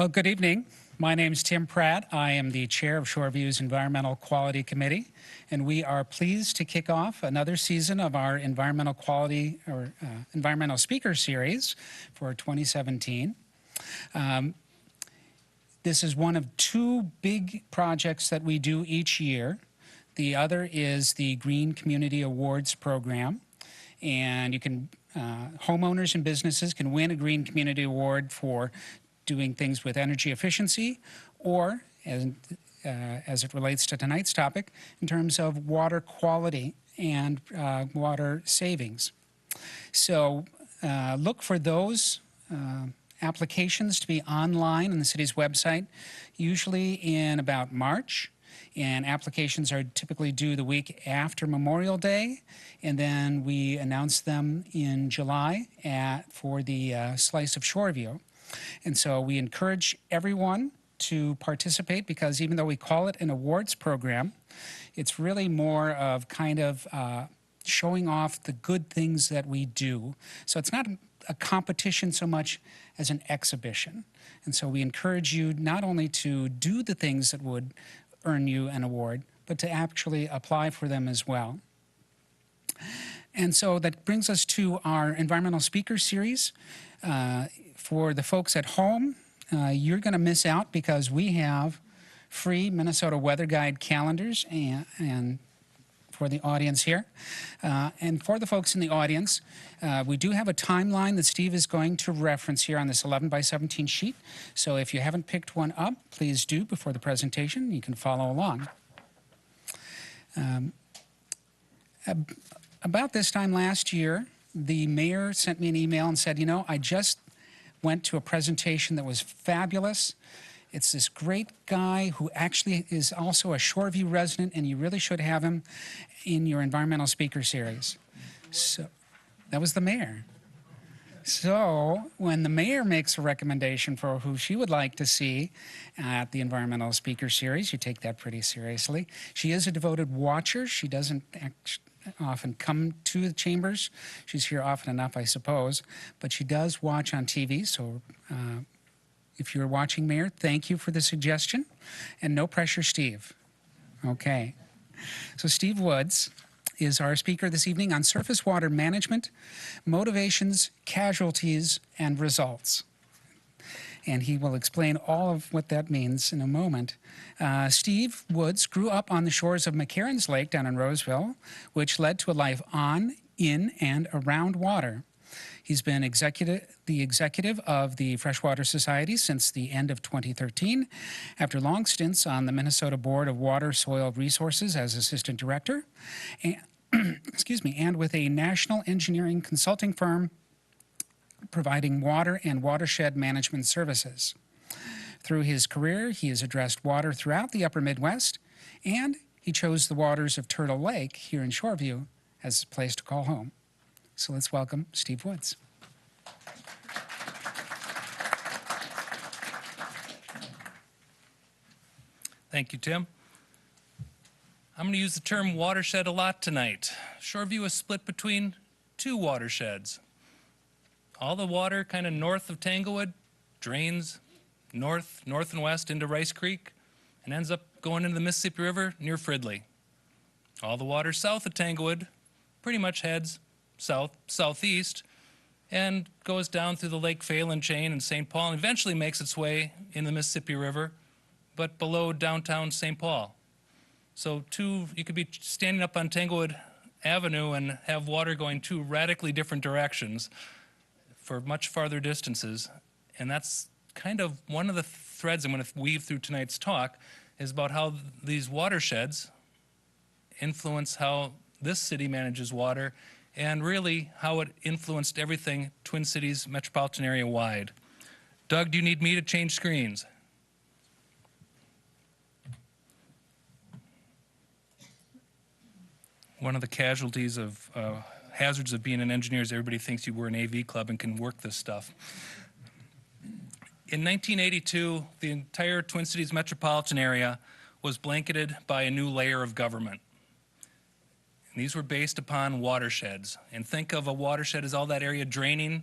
Well, good evening. My name is Tim Pratt. I am the chair of Shoreview's Environmental Quality Committee, and we are pleased to kick off another season of our environmental quality or environmental speaker series for 2017. This is one of two big projects that we do each year. The other is the Green Community Awards program, and you can homeowners and businesses can win a Green Community Award for doing things with energy efficiency, or as it relates to tonight's topic, in terms of water quality and water savings. So look for those applications to be online on the city's website, usually in about March. And applications are typically due the week after Memorial Day, and then we announce them in July for the slice of Shoreview. And so we encourage everyone to participate, because even though we call it an awards program, it's really more of kind of showing off the good things that we do. So it's not a competition so much as an exhibition. And so we encourage you not only to do the things that would earn you an award, but to actually apply for them as well. And so that brings us to our environmental speaker series. For the folks at home, you're going to miss out because we have free Minnesota Weather Guide calendars and for the audience here. And for the folks in the audience, we do have a timeline that Steve is going to reference here on this 11 by 17 sheet. So if you haven't picked one up, please do before the presentation. You can follow along. About this time last year, the mayor sent me an email and said, you know, I just went to a presentation that was fabulous. It's this great guy who actually is also a Shoreview resident, and you really should have him in your environmental speaker series. So that was the mayor. So when the mayor makes a recommendation for who she would like to see at the environmental speaker series, you take that pretty seriously. She is a devoted watcher. She doesn't often come to the chambers. She's here often enough, I suppose, but she does watch on TV. So if you're watching, Mayor, thank you for the suggestion, and no pressure, Steve. Okay. So Steve Woods is our speaker this evening on surface water management, motivations, casualties, and results. And he will explain all of what that means in a moment. Steve Woods grew up on the shores of McCarran's Lake down in Roseville, which led to a life on, in, and around water. He's been the executive of the Freshwater Society since the end of 2013, after long stints on the Minnesota Board of Water Soil Resources as assistant director, and, and with a national engineering consulting firm providing water and watershed management services. Through his career, he has addressed water throughout the upper Midwest, and he chose the waters of Turtle Lake here in Shoreview as a place to call home. So let's welcome Steve Woods. Thank you, Tim. I'm going to use the term watershed a lot tonight. Shoreview is split between two watersheds. All the water kind of north of Tanglewood drains north and west into Rice Creek and ends up going into the Mississippi River near Fridley. All the water south of Tanglewood pretty much heads southeast and goes down through the Lake Phelan chain in St. Paul and eventually makes its way in the Mississippi River, but below downtown St. Paul. So you could be standing up on Tanglewood Avenue and have water going two radically different directions for much farther distances. And that's kind of one of the threads I'm going to weave through tonight's talk, is about how these watersheds influence how this city manages water, and really how it influenced everything Twin Cities metropolitan area wide. Doug, do you need me to change screens? One of the casualties of hazards of being an engineer is everybody thinks you were an AV club and can work this stuff. In 1982, the entire Twin Cities metropolitan area was blanketed by a new layer of government. And these were based upon watersheds. And think of a watershed as all that area draining,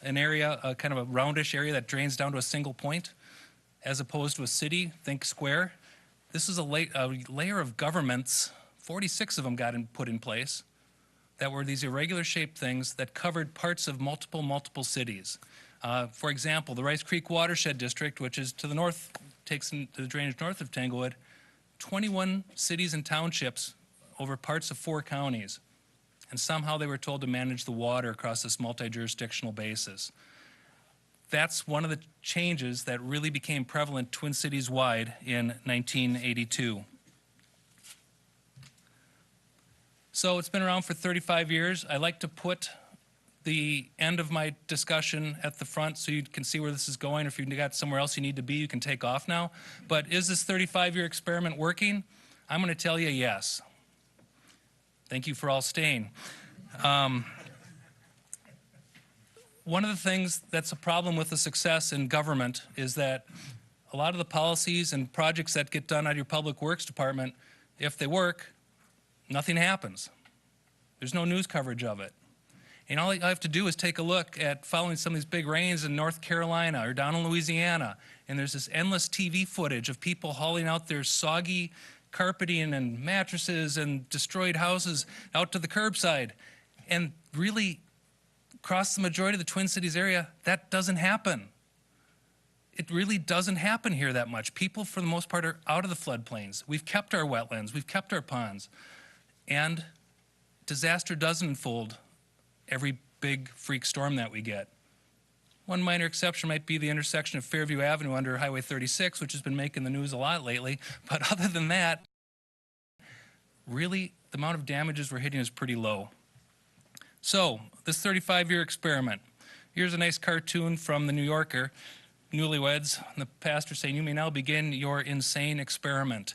an area, kind of a roundish area that drains down to a single point. as opposed to a city, think square. This is a layer of governments, 46 of them put in place, that were these irregular shaped things that covered parts of multiple cities. For example, the Rice Creek Watershed District, which is to the north, takes in the drainage north of Tanglewood, 21 cities and townships over parts of 4 counties. And somehow they were told to manage the water across this multi-jurisdictional basis. That's one of the changes that really became prevalent Twin Cities wide in 1982. So it's been around for 35 years. I like to put the end of my discussion at the front so you can see where this is going. If you've got somewhere else you need to be, you can take off now. But is this 35-year experiment working? I'm going to tell you yes. Thank you for all staying. One of the things that's a problem with the success in government is that a lot of the policies and projects that get done out of your public works department, if they work, nothing happens. There's no news coverage of it. And all I have to do is take a look at following some of these big rains in North Carolina or down in Louisiana, and there's this endless TV footage of people hauling out their soggy carpeting and mattresses and destroyed houses out to the curbside. And really, across the majority of the Twin Cities area, that doesn't happen. It really doesn't happen here that much. People, for the most part, are out of the floodplains. We've kept our wetlands. We've kept our ponds. And disaster doesn't unfold every big freak storm that we get. One minor exception might be the intersection of Fairview Avenue under Highway 36, which has been making the news a lot lately. But other than that, really, the amount of damages we're hitting is pretty low. So, this 35-year experiment. Here's a nice cartoon from the New Yorker, newlyweds, and the pastor saying, "You may now begin your insane experiment."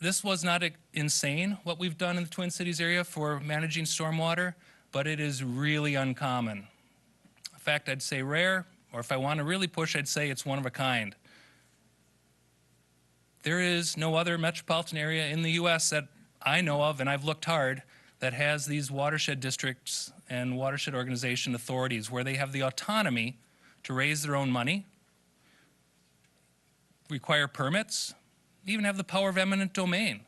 This was not insane, what we've done in the Twin Cities area for managing stormwater, but it is really uncommon. In fact, I'd say rare, or if I want to really push, I'd say it's one of a kind. There is no other metropolitan area in the U.S. that I know of, and I've looked hard, that has these watershed districts and watershed organization authorities where they have the autonomy to raise their own money, require permits, even have the power of eminent domain.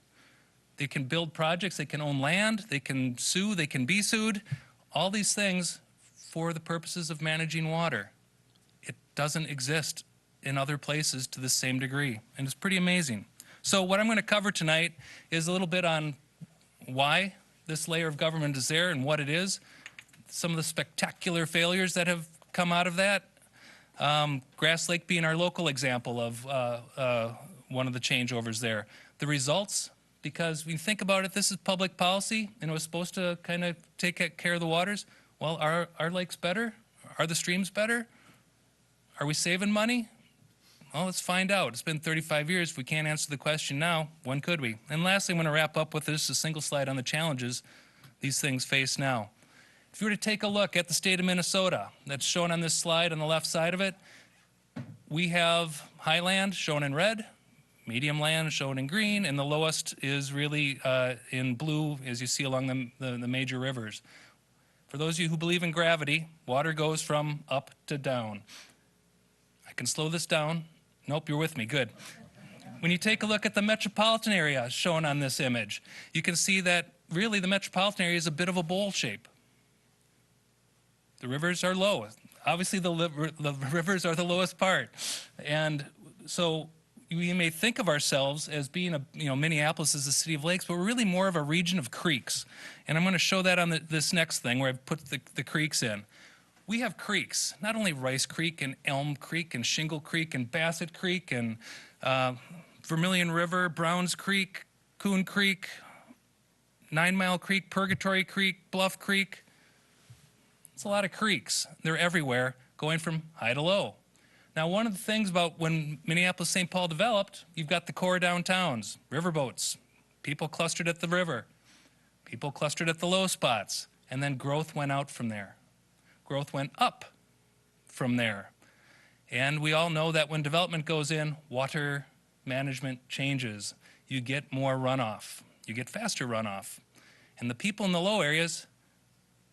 They can build projects, they can own land, they can sue, they can be sued, all these things for the purposes of managing water. It doesn't exist in other places to the same degree, and it's pretty amazing. So what I'm going to cover tonight is a little bit on why this layer of government is there and what it is, some of the spectacular failures that have come out of that, Grass Lake being our local example of one of the changeovers there. The results, because when you think about it, this is public policy, and it was supposed to kind of take care of the waters. Well, are our lakes better? Are the streams better? Are we saving money? Well, let's find out. It's been 35 years. If we can't answer the question now, when could we? And lastly, I'm going to wrap up with this, a single slide on the challenges these things face now. If you were to take a look at the state of Minnesota, that's shown on this slide on the left side of it, we have highland shown in red, medium land shown in green, and the lowest is really in blue, as you see along the major rivers. For those of you who believe in gravity, water goes from up to down. I can slow this down. Nope, you're with me, good. When you take a look at the metropolitan area shown on this image, you can see that really the metropolitan area is a bit of a bowl shape. The rivers are low. Obviously the rivers are the lowest part. And so we may think of ourselves as being Minneapolis is a city of lakes, but we're really more of a region of creeks. And I'm going to show that on this next thing where I've put the creeks in. We have creeks, not only Rice Creek and Elm Creek and Shingle Creek and Bassett Creek and Vermilion River, Browns Creek, Coon Creek, 9 Mile Creek, Purgatory Creek, Bluff Creek. It's a lot of creeks. They're everywhere, going from high to low. Now, one of the things about when Minneapolis-St. Paul developed, you've got the core downtowns, riverboats, people clustered at the river, people clustered at the low spots, and then growth went out from there. Growth went up from there. And we all know that when development goes in, water management changes. You get more runoff. You get faster runoff. And the people in the low areas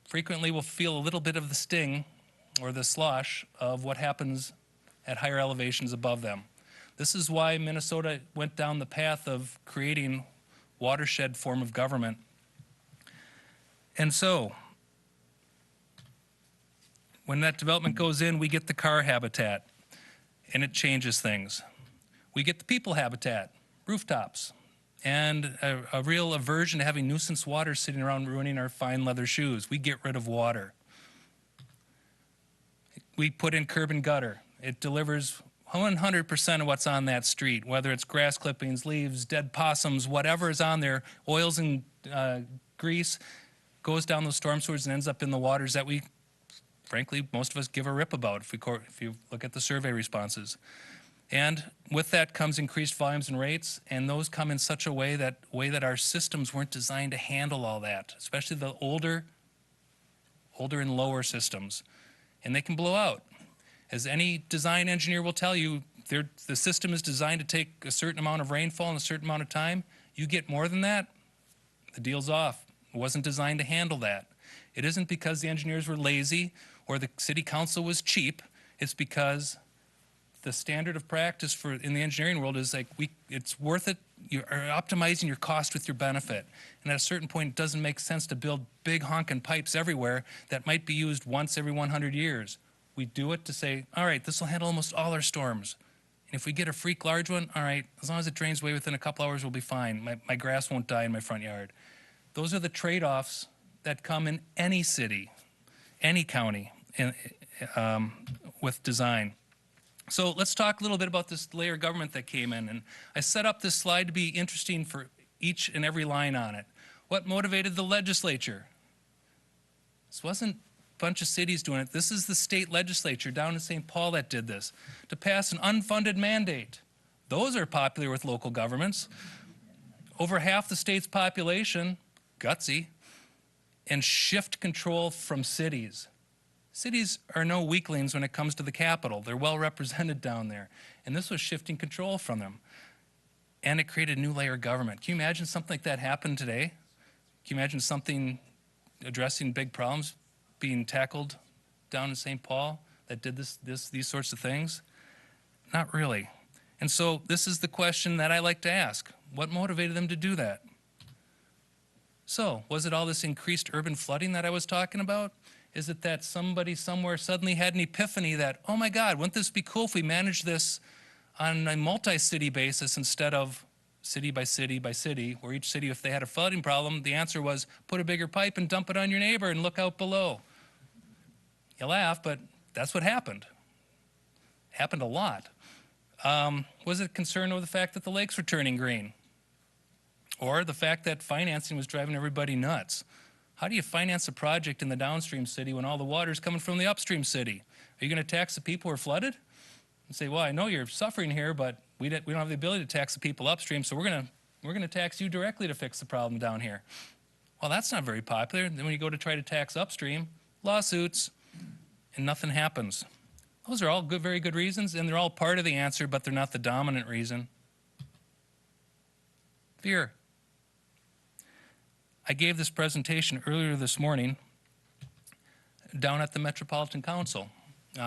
frequently will feel a little bit of the sting or the slosh of what happens at higher elevations above them. This is why Minnesota went down the path of creating watershed form of government. And so, when that development goes in, we get the car habitat, and it changes things. We get the people habitat, rooftops, and a real aversion to having nuisance water sitting around ruining our fine leather shoes. We get rid of water. We put in curb and gutter. It delivers 100% of what's on that street, whether it's grass clippings, leaves, dead possums, whatever is on there, oils and grease, goes down those storm sewers and ends up in the waters that we, frankly, most of us give a rip about if you look at the survey responses. And with that comes increased volumes and rates, and those come in such a way that our systems weren't designed to handle all that, especially the older and lower systems. And they can blow out. As any design engineer will tell you, the system is designed to take a certain amount of rainfall in a certain amount of time. You get more than that, the deal's off. It wasn't designed to handle that. It isn't because the engineers were lazy or the city council was cheap. It's because the standard of practice in the engineering world is like, it's worth it. You're optimizing your cost with your benefit. And at a certain point, it doesn't make sense to build big honking pipes everywhere that might be used once every 100 years. We do it to say, all right, this will handle almost all our storms. And if we get a freak large one, all right, as long as it drains away within a couple hours, we'll be fine. My grass won't die in my front yard. Those are the trade-offs that come in any city, any county with design. So let's talk a little bit about this layer of government that came in. And I set up this slide to be interesting for each and every line on it. What motivated the legislature? This wasn't a bunch of cities doing it. This is the state legislature down in St. Paul that did this, to pass an unfunded mandate. Those are popular with local governments. Over half the state's population, gutsy, and shift control from cities. Cities are no weaklings when it comes to the capital. They're well represented down there. And this was shifting control from them. And it created a new layer of government. Can you imagine something like that happened today? Can you imagine something addressing big problems being tackled down in St. Paul that did these sorts of things? Not really. And so this is the question that I like to ask. What motivated them to do that? So, was it all this increased urban flooding that I was talking about? Is it that somebody somewhere suddenly had an epiphany that, oh my God, wouldn't this be cool if we managed this on a multi-city basis instead of city by city by city, where each city, if they had a flooding problem, the answer was put a bigger pipe and dump it on your neighbor and look out below. You laugh, but that's what happened. Happened a lot. Was it concerned over the fact that the lakes were turning green? Or the fact that financing was driving everybody nuts? How do you finance a project in the downstream city when all the water is coming from the upstream city? Are you going to tax the people who are flooded? And say, well, I know you're suffering here, but we don't have the ability to tax the people upstream, so we're going to tax you directly to fix the problem down here. Well, that's not very popular. Then when you go to try to tax upstream, lawsuits, and nothing happens. Those are all good, very good reasons, and they're all part of the answer, but they're not the dominant reason. Fear. I gave this presentation earlier this morning down at the Metropolitan Council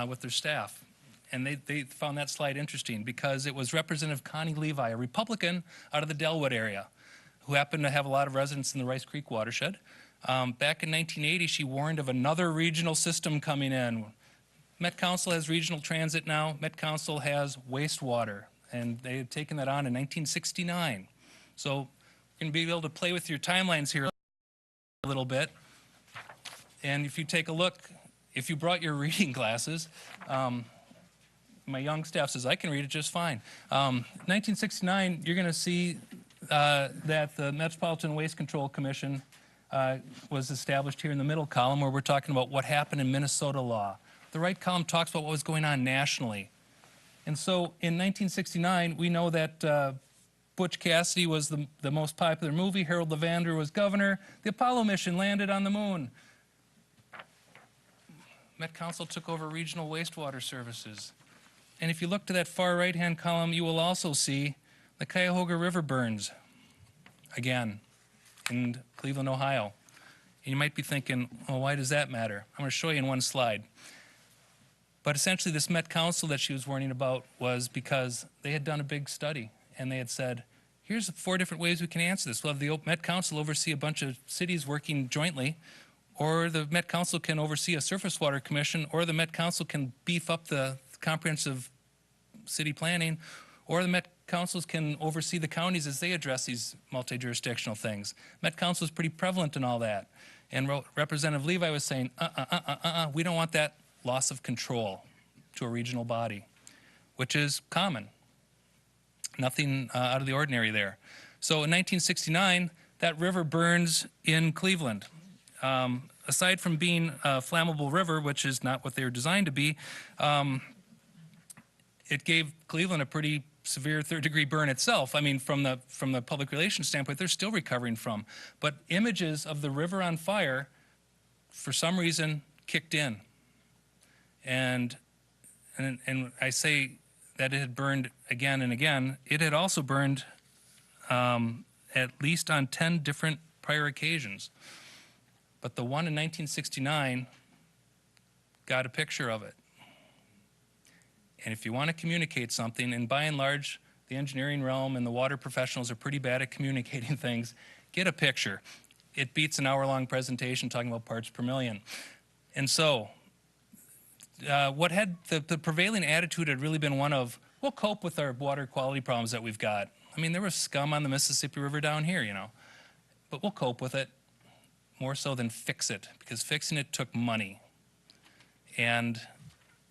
with their staff. And they found that slide interesting because it was Representative Connie Levi, a Republican out of the Delwood area, who happened to have a lot of residents in the Rice Creek watershed. Back in 1980, she warned of another regional system coming in. Met Council has regional transit now. Met Council has wastewater, and they had taken that on in 1969. So you're going to be able to play with your timelines here a little bit. And if you take a look, if you brought your reading glasses, my young staff says I can read it just fine. 1969, you're going to see that the Metropolitan Waste Control Commission was established here in the middle column, where we're talking about what happened in Minnesota law. The right column talks about what was going on nationally. And so in 1969, we know that Butch Cassidy was the most popular movie. Harold Levander was governor. The Apollo mission landed on the moon. Met Council took over regional wastewater services. And if you look to that far right-hand column, you will also see the Cuyahoga River burns again in Cleveland, Ohio. And you might be thinking, well, why does that matter? I'm going to show you in one slide. But essentially this Met Council that she was warning about was because they had done a big study and they had said, here's 4 different ways we can answer this. We'll have the Met Council oversee a bunch of cities working jointly, or the Met Council can oversee a surface water commission, or the Met Council can beef up the comprehensive city planning, or the Met Councils can oversee the counties as they address these multi-jurisdictional things. Met Council is pretty prevalent in all that. And Representative Levi was saying, we don't want that loss of control to a regional body, which is common. Nothing out of the ordinary there. So in 1969, that river burns in Cleveland. Aside from being a flammable river, which is not what they were designed to be, it gave Cleveland a pretty severe third-degree burn itself. I mean, from the public relations standpoint, they're still recovering from. But images of the river on fire, for some reason, kicked in. And I say that it had burned again and again. It had also burned at least on 10 different prior occasions. But the one in 1969 got a picture of it. And if you want to communicate something, and by and large, the engineering realm and the water professionals are pretty bad at communicating things, get a picture. It beats an hour-long presentation talking about parts per million. And so, what had the prevailing attitude had really been one of, we'll cope with our water quality problems that we've got. I mean, there was scum on the Mississippi River down here, you know. But we'll cope with it more so than fix it, because fixing it took money. And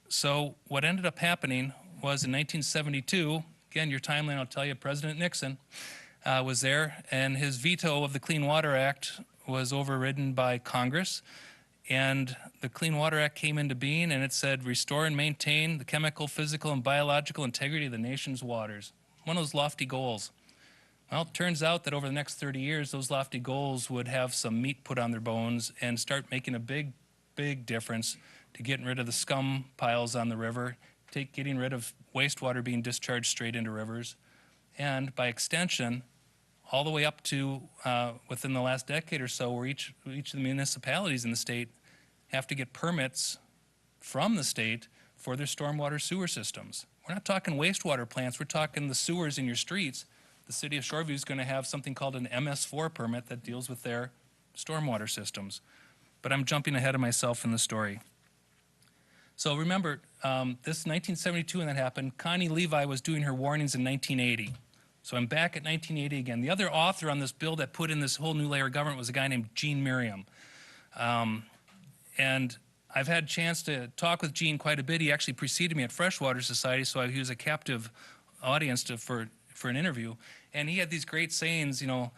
so what ended up happening was in 1972, again, your timeline will tell you, President Nixon was there, and his veto of the Clean Water Act was overridden by Congress. And the Clean Water Act came into being, and it said, restore and maintain the chemical, physical, and biological integrity of the nation's waters. One of those lofty goals. Well, it turns out that over the next 30 years, those lofty goals would have some meat put on their bones and start making a big, big difference to getting rid of the scum piles on the river, getting rid of wastewater being discharged straight into rivers, and by extension, all the way up to within the last decade or so, where each of the municipalities in the state have to get permits from the state for their stormwater sewer systems. We're not talking wastewater plants, we're talking the sewers in your streets. The city of Shoreview is going to have something called an MS4 permit that deals with their stormwater systems. But I'm jumping ahead of myself in the story. So remember, this 1972 when that happened, Connie Levi was doing her warnings in 1980. So I'm back at 1980 again. The other author on this bill that put in this whole new layer of government was a guy named Gene Merriam. And I've had a chance to talk with Gene quite a bit. He actually preceded me at Freshwater Society, so he was a captive audience for an interview. And he had these great sayings, you know,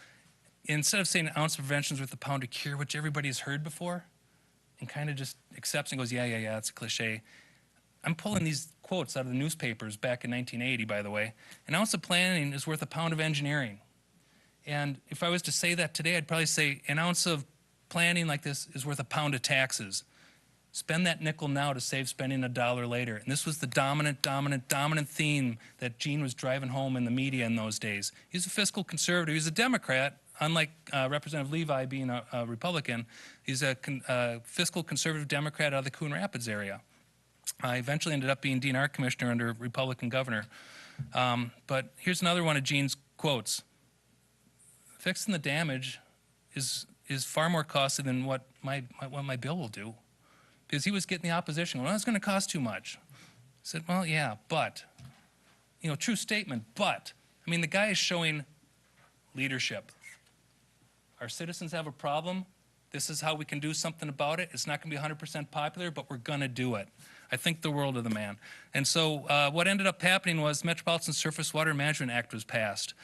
instead of saying an ounce of prevention is worth a pound of cure, which everybody has heard before, and kind of just accepts and goes, yeah, it's a cliche. I'm pulling these quotes out of the newspapers back in 1980, by the way. An ounce of planning is worth a pound of engineering. And if I was to say that today, I'd probably say an ounce of planning like this is worth a pound of taxes. Spend that nickel now to save spending $1 later. And this was the dominant theme that Gene was driving home in the media in those days. He's a fiscal conservative. He's a Democrat, unlike Representative Levi being a Republican. He's a fiscal conservative Democrat out of the Coon Rapids area. I eventually ended up being DNR commissioner under a Republican governor. But here's another one of Gene's quotes. Fixing the damage is far more costly than what my bill will do. Because he was getting the opposition. Well, it's going to cost too much. I said, well, yeah, but, you know, true statement, but. I mean, the guy is showing leadership. Our citizens have a problem. This is how we can do something about it. It's not going to be 100% popular, but we're going to do it. I think the world of the man. And so what ended up happening was Metropolitan Surface Water Management Act was passed.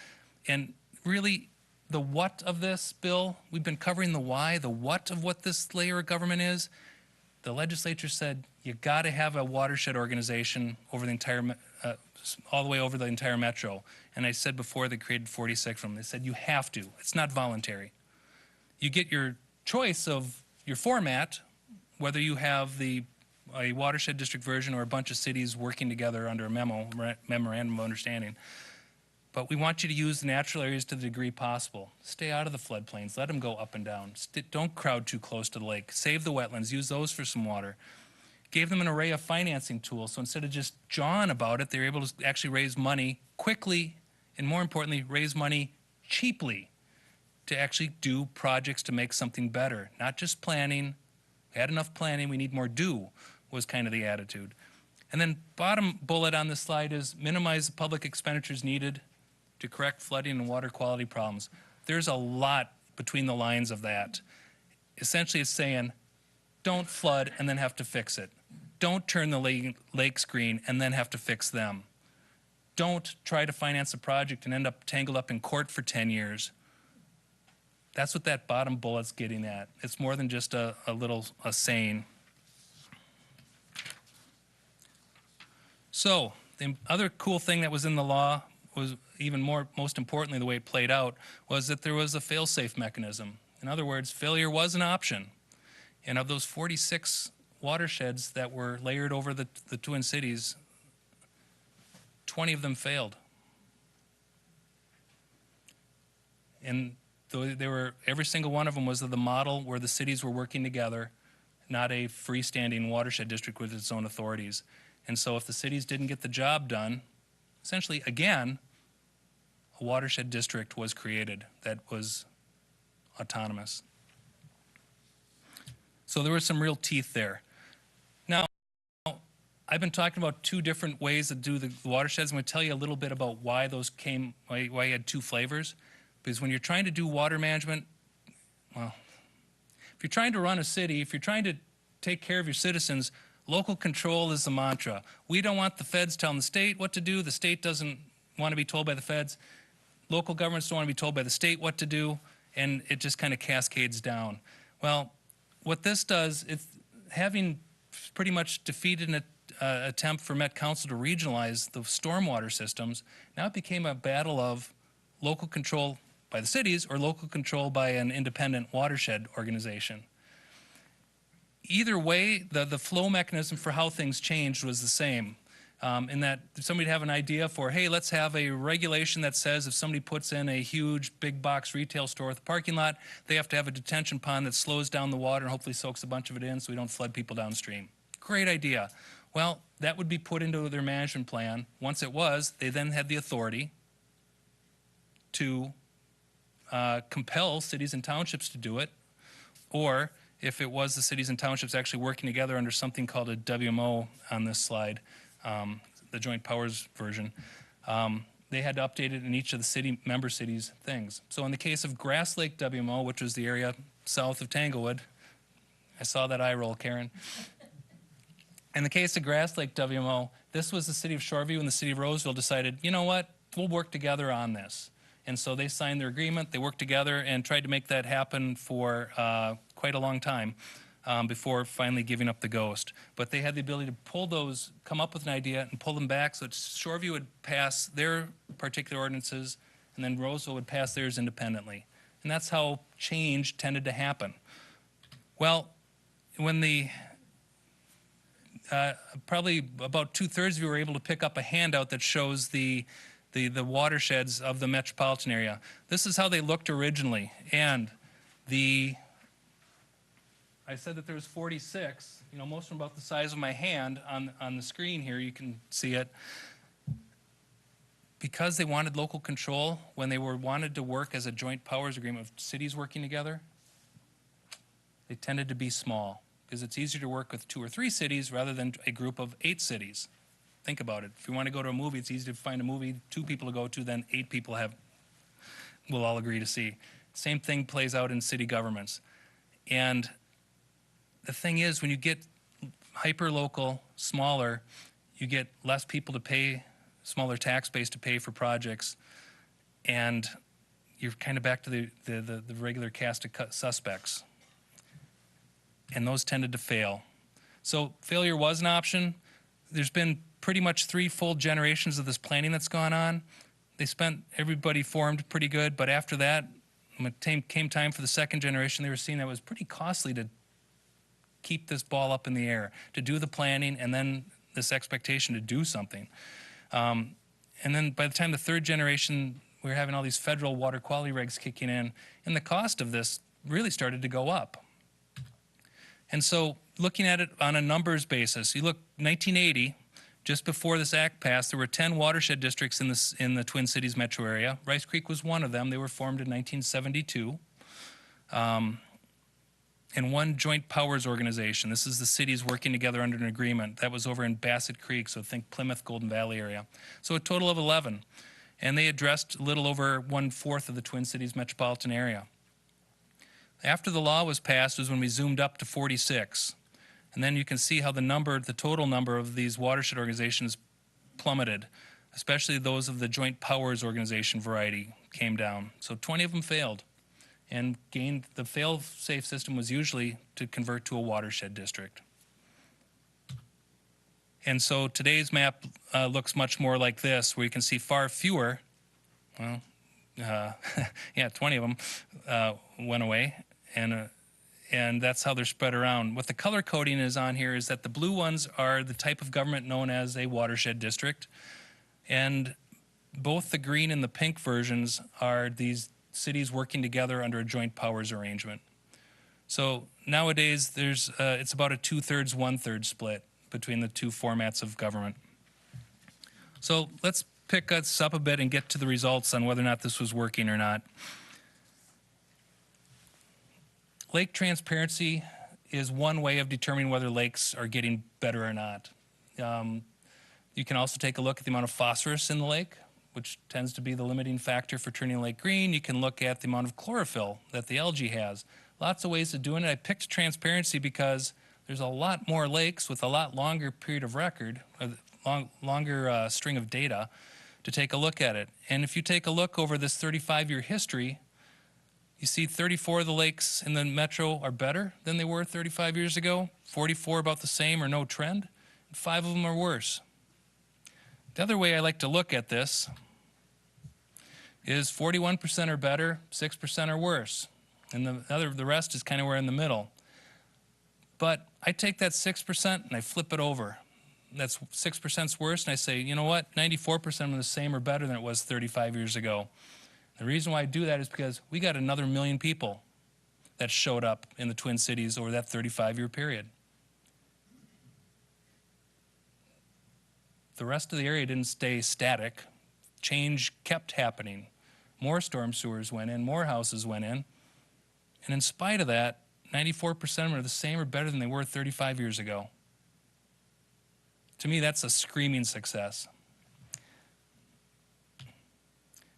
And really, the what of this bill, we've been covering the why, the what of what this layer of government is. The legislature said, you got to have a watershed organization over the entire, all the way over the entire metro. And I said before, they created 46 of them. They said, you have to. It's not voluntary. You get your choice of your format, whether you have a watershed district version or a bunch of cities working together under a memorandum of understanding. But we want you to use the natural areas to the degree possible. Stay out of the floodplains. Let them go up and down. Don't crowd too close to the lake. Save the wetlands. Use those for some water. gave them an array of financing tools. So instead of just jawing about it, they were able to actually raise money quickly, and more importantly, raise money cheaply to actually do projects to make something better. Not just planning. We had enough planning, we need more do, was kind of the attitude. And then bottom bullet on this slide is minimize the public expenditures needed to correct flooding and water quality problems. There's a lot between the lines of that. Essentially, it's saying, don't flood and then have to fix it. Don't turn the lakes green and then have to fix them. Don't try to finance a project and end up tangled up in court for 10 years. That's what that bottom bullet's getting at. It's more than just a saying. So the other cool thing that was in the law was most importantly, the way it played out, was that there was a fail-safe mechanism. In other words, failure was an option. And of those 46 watersheds that were layered over the Twin Cities, 20 of them failed. And every single one of them was the model where the cities were working together, not a freestanding watershed district with its own authorities. And so if the cities didn't get the job done, essentially, again, a watershed district was created that was autonomous. So there was some real teeth there. Now, I've been talking about two different ways to do the watersheds. I'm going to tell you a little bit about why why you had two flavors. Because when you're trying to do water management, well, if you're trying to run a city, if you're trying to take care of your citizens, local control is the mantra. We don't want the feds telling the state what to do. The state doesn't want to be told by the feds. Local governments don't want to be told by the state what to do, and it just kind of cascades down. Well, what this does, it's having pretty much defeated an attempt for Met Council to regionalize the stormwater systems, now it became a battle of local control by the cities or local control by an independent watershed organization. Either way, the flow mechanism for how things changed was the same. In that somebody would have an idea for, hey, let's have a regulation that says if somebody puts in a huge big box retail store with a parking lot, they have to have a detention pond that slows down the water and hopefully soaks a bunch of it in so we don't flood people downstream. Great idea. Well, that would be put into their management plan. Once it was, they then had the authority to compel cities and townships to do it, or if it was the cities and townships actually working together under something called a WMO on this slide, the Joint Powers version, they had to update it in each of the member cities' things. So in the case of Grass Lake WMO, which was the area south of Tanglewood, I saw that eye roll, Karen. In the case of Grass Lake WMO, this was the city of Shoreview and the city of Roseville decided, you know what, we'll work together on this. And so they signed their agreement, they worked together and tried to make that happen for quite a long time before finally giving up the ghost. But they had the ability to pull those, come up with an idea and pull them back so that Shoreview would pass their particular ordinances and then Roseville would pass theirs independently. And that's how change tended to happen. Well, when probably about 2/3 of you were able to pick up a handout that shows the watersheds of the metropolitan area. This is how they looked originally. And I said that there was 46, most of them about the size of my hand on the screen here, you can see it. Because they wanted local control, when they wanted to work as a joint powers agreement of cities working together, they tended to be small because it's easier to work with 2 or 3 cities rather than a group of 8 cities. Think about it. If you want to go to a movie, it's easy to find a movie 2 people to go to than 8 people will all agree to see. Same thing plays out in city governments. And the thing is, when you get hyper-local, smaller, you get less people to pay, smaller tax base to pay for projects, and you're kind of back to the regular cast of suspects. And those tended to fail. So failure was an option. There's been pretty much 3 full generations of this planning that's gone on. Everybody formed pretty good, but after that, when it came time for the second generation, they were seeing that it was pretty costly to keep this ball up in the air, to do the planning and then this expectation to do something. And then by the time the third generation, we were having all these federal water quality regs kicking in, and the cost of this really started to go up. And so looking at it on a numbers basis, you look 1980, just before this act passed, there were 10 watershed districts in the Twin Cities metro area. Rice Creek was one of them. They were formed in 1972. And one joint powers organization. This is the cities working together under an agreement. That was over in Bassett Creek, so think Plymouth, Golden Valley area. So a total of 11. And they addressed a little over 1/4 of the Twin Cities metropolitan area. After the law was passed was when we zoomed up to 46. And then you can see how the total number of these watershed organizations plummeted, especially those of the joint powers organization variety came down. So 20 of them failed. And the fail-safe system was usually to convert to a watershed district. And so today's map looks much more like this, where you can see far fewer, well, yeah, 20 of them went away, and that's how they're spread around. What the color coding is on here is that the blue ones are the type of government known as a watershed district, and both the green and the pink versions are these cities working together under a joint powers arrangement. So nowadays, it's about a 2/3, 1/3 split between the two formats of government. So let's pick us up a bit and get to the results on whether or not this was working or not. Lake transparency is one way of determining whether lakes are getting better or not. You can also take a look at the amount of phosphorus in the lake, which tends to be the limiting factor for turning a lake green. You can look at the amount of chlorophyll that the algae has. Lots of ways of doing it. I picked transparency because there's a lot more lakes with a lot longer period of record, longer string of data to take a look at it. And if you take a look over this 35-year history, you see 34 of the lakes in the metro are better than they were 35 years ago, 44 about the same or no trend, and 5 of them are worse. The other way I like to look at this is 41% are better, 6% are worse, and the rest is kind of where in the middle. But I take that 6% and I flip it over. That's 6% worse, and I say, you know what, 94% are the same or better than it was 35 years ago. The reason why I do that is because we got another 1 million people that showed up in the Twin Cities over that 35-year period. The rest of the area didn't stay static. Change kept happening. More storm sewers went in, more houses went in. And in spite of that, 94% are the same or better than they were 35 years ago. To me, that's a screaming success.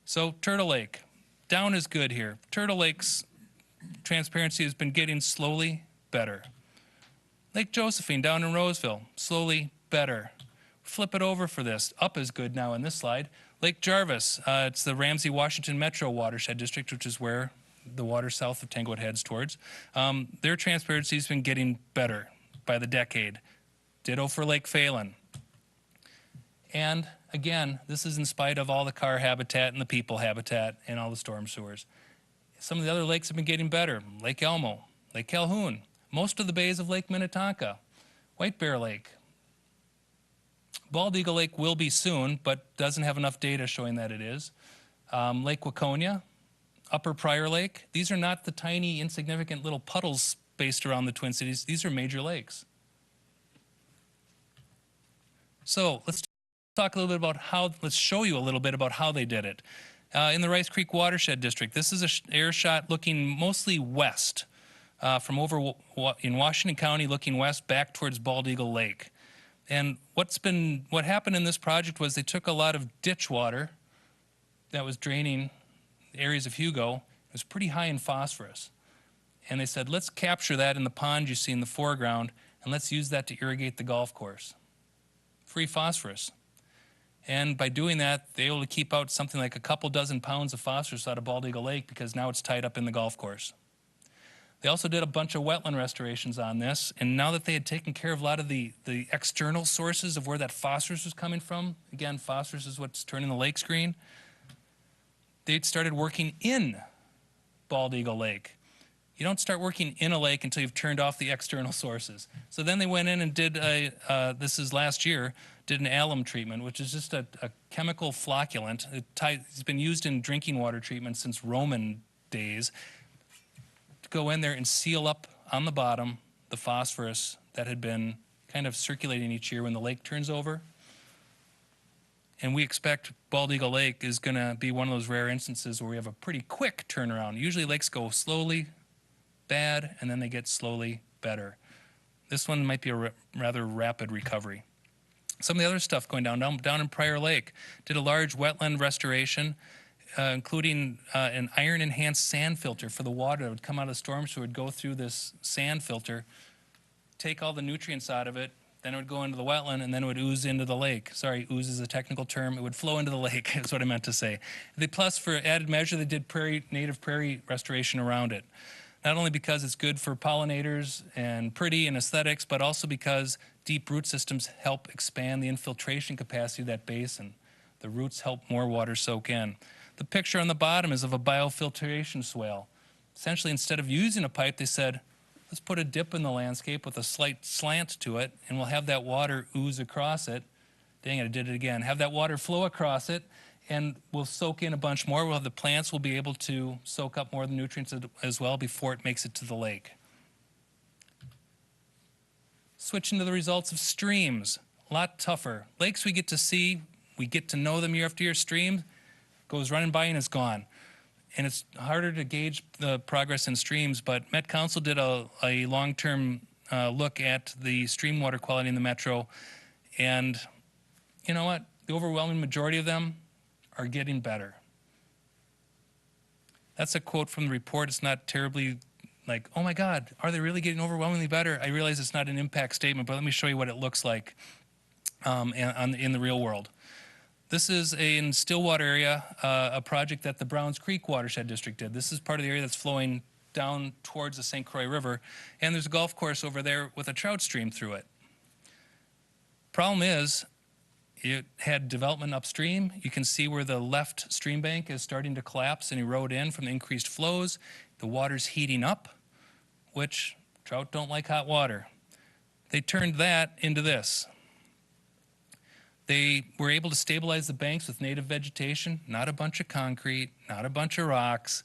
So Turtle Lake, down is good here. Turtle Lake's transparency has been getting slowly better. Lake Josephine down in Roseville, slowly better. Flip it over for this. Up is good now in this slide. Lake Jarvis, it's the Ramsey, Washington Metro Watershed District, which is where the water south of Tanglewood heads towards. Their transparency has been getting better by the decade. Ditto for Lake Phelan. And again, this is in spite of all the car habitat and the people habitat and all the storm sewers. Some of the other lakes have been getting better. Lake Elmo, Lake Calhoun, most of the bays of Lake Minnetonka, White Bear Lake. Bald Eagle Lake will be soon, but doesn't have enough data showing that it is. Lake Waconia, Upper Prior Lake. These are not the tiny, insignificant little puddles based around the Twin Cities. These are major lakes. So let's talk a little bit about let's show you a little bit about how they did it. In the Rice Creek Watershed District, this is an air shot looking mostly west, from over in Washington County, looking west back towards Bald Eagle Lake. And what happened in this project was they took a lot of ditch water that was draining areas of Hugo. It was pretty high in phosphorus. And they said, let's capture that in the pond you see in the foreground, and let's use that to irrigate the golf course. Free phosphorus. And by doing that, they were able to keep out something like a couple dozen pounds of phosphorus out of Bald Eagle Lake because now it's tied up in the golf course. They also did a bunch of wetland restorations on this, and now that they had taken care of a lot of the external sources of where that phosphorus was coming from, again, phosphorus is what's turning the lakes green, they started working in Bald Eagle Lake. You don't start working in a lake until you've turned off the external sources. So then they went in and did, this is last year, did an alum treatment, which is just a chemical flocculant. It's been used in drinking water treatment since Roman days. To go in there and seal up on the bottom the phosphorus that had been kind of circulating each year when the lake turns over. And we expect Bald Eagle Lake is going to be one of those rare instances where we have a pretty quick turnaround. Usually lakes go slowly bad, and then they get slowly better. This one might be a rather rapid recovery. Some of the other stuff going down in Prior Lake, did a large wetland restoration, including an iron-enhanced sand filter for the water that would come out of the storm, so it would go through this sand filter, take all the nutrients out of it, then it would go into the wetland, and then it would ooze into the lake. Sorry, ooze is a technical term. It would flow into the lake, is what I meant to say. Plus, for added measure, they did native prairie restoration around it. Not only because it's good for pollinators and pretty and aesthetics, but also because deep root systems help expand the infiltration capacity of that basin. The roots help more water soak in. The picture on the bottom is of a biofiltration swale. Essentially, instead of using a pipe, they said, let's put a dip in the landscape with a slight slant to it, and we'll have that water ooze across it. Dang it, I did it again. Have that water flow across it, and we'll soak in a bunch more. We'll have the plants will be able to soak up more of the nutrients as well before it makes it to the lake. Switching to the results of streams, a lot tougher. Lakes we get to see, we get to know them year after year. Streams goes running by and is gone. And it's harder to gauge the progress in streams, but Met Council did a long-term look at the stream water quality in the metro, and you know what? The overwhelming majority of them are getting better. That's a quote from the report. It's not terribly like, oh my God, are they really getting overwhelmingly better? I realize it's not an impact statement, but let me show you what it looks like in the real world. This is in Stillwater area, a project that the Browns Creek Watershed District did. This is part of the area that's flowing down towards the St. Croix River, and there's a golf course over there with a trout stream through it. Problem is, it had development upstream. You can see where the left stream bank is starting to collapse and erode in from the increased flows. The water's heating up, which trout don't like hot water. They turned that into this. They were able to stabilize the banks with native vegetation, not a bunch of concrete, not a bunch of rocks,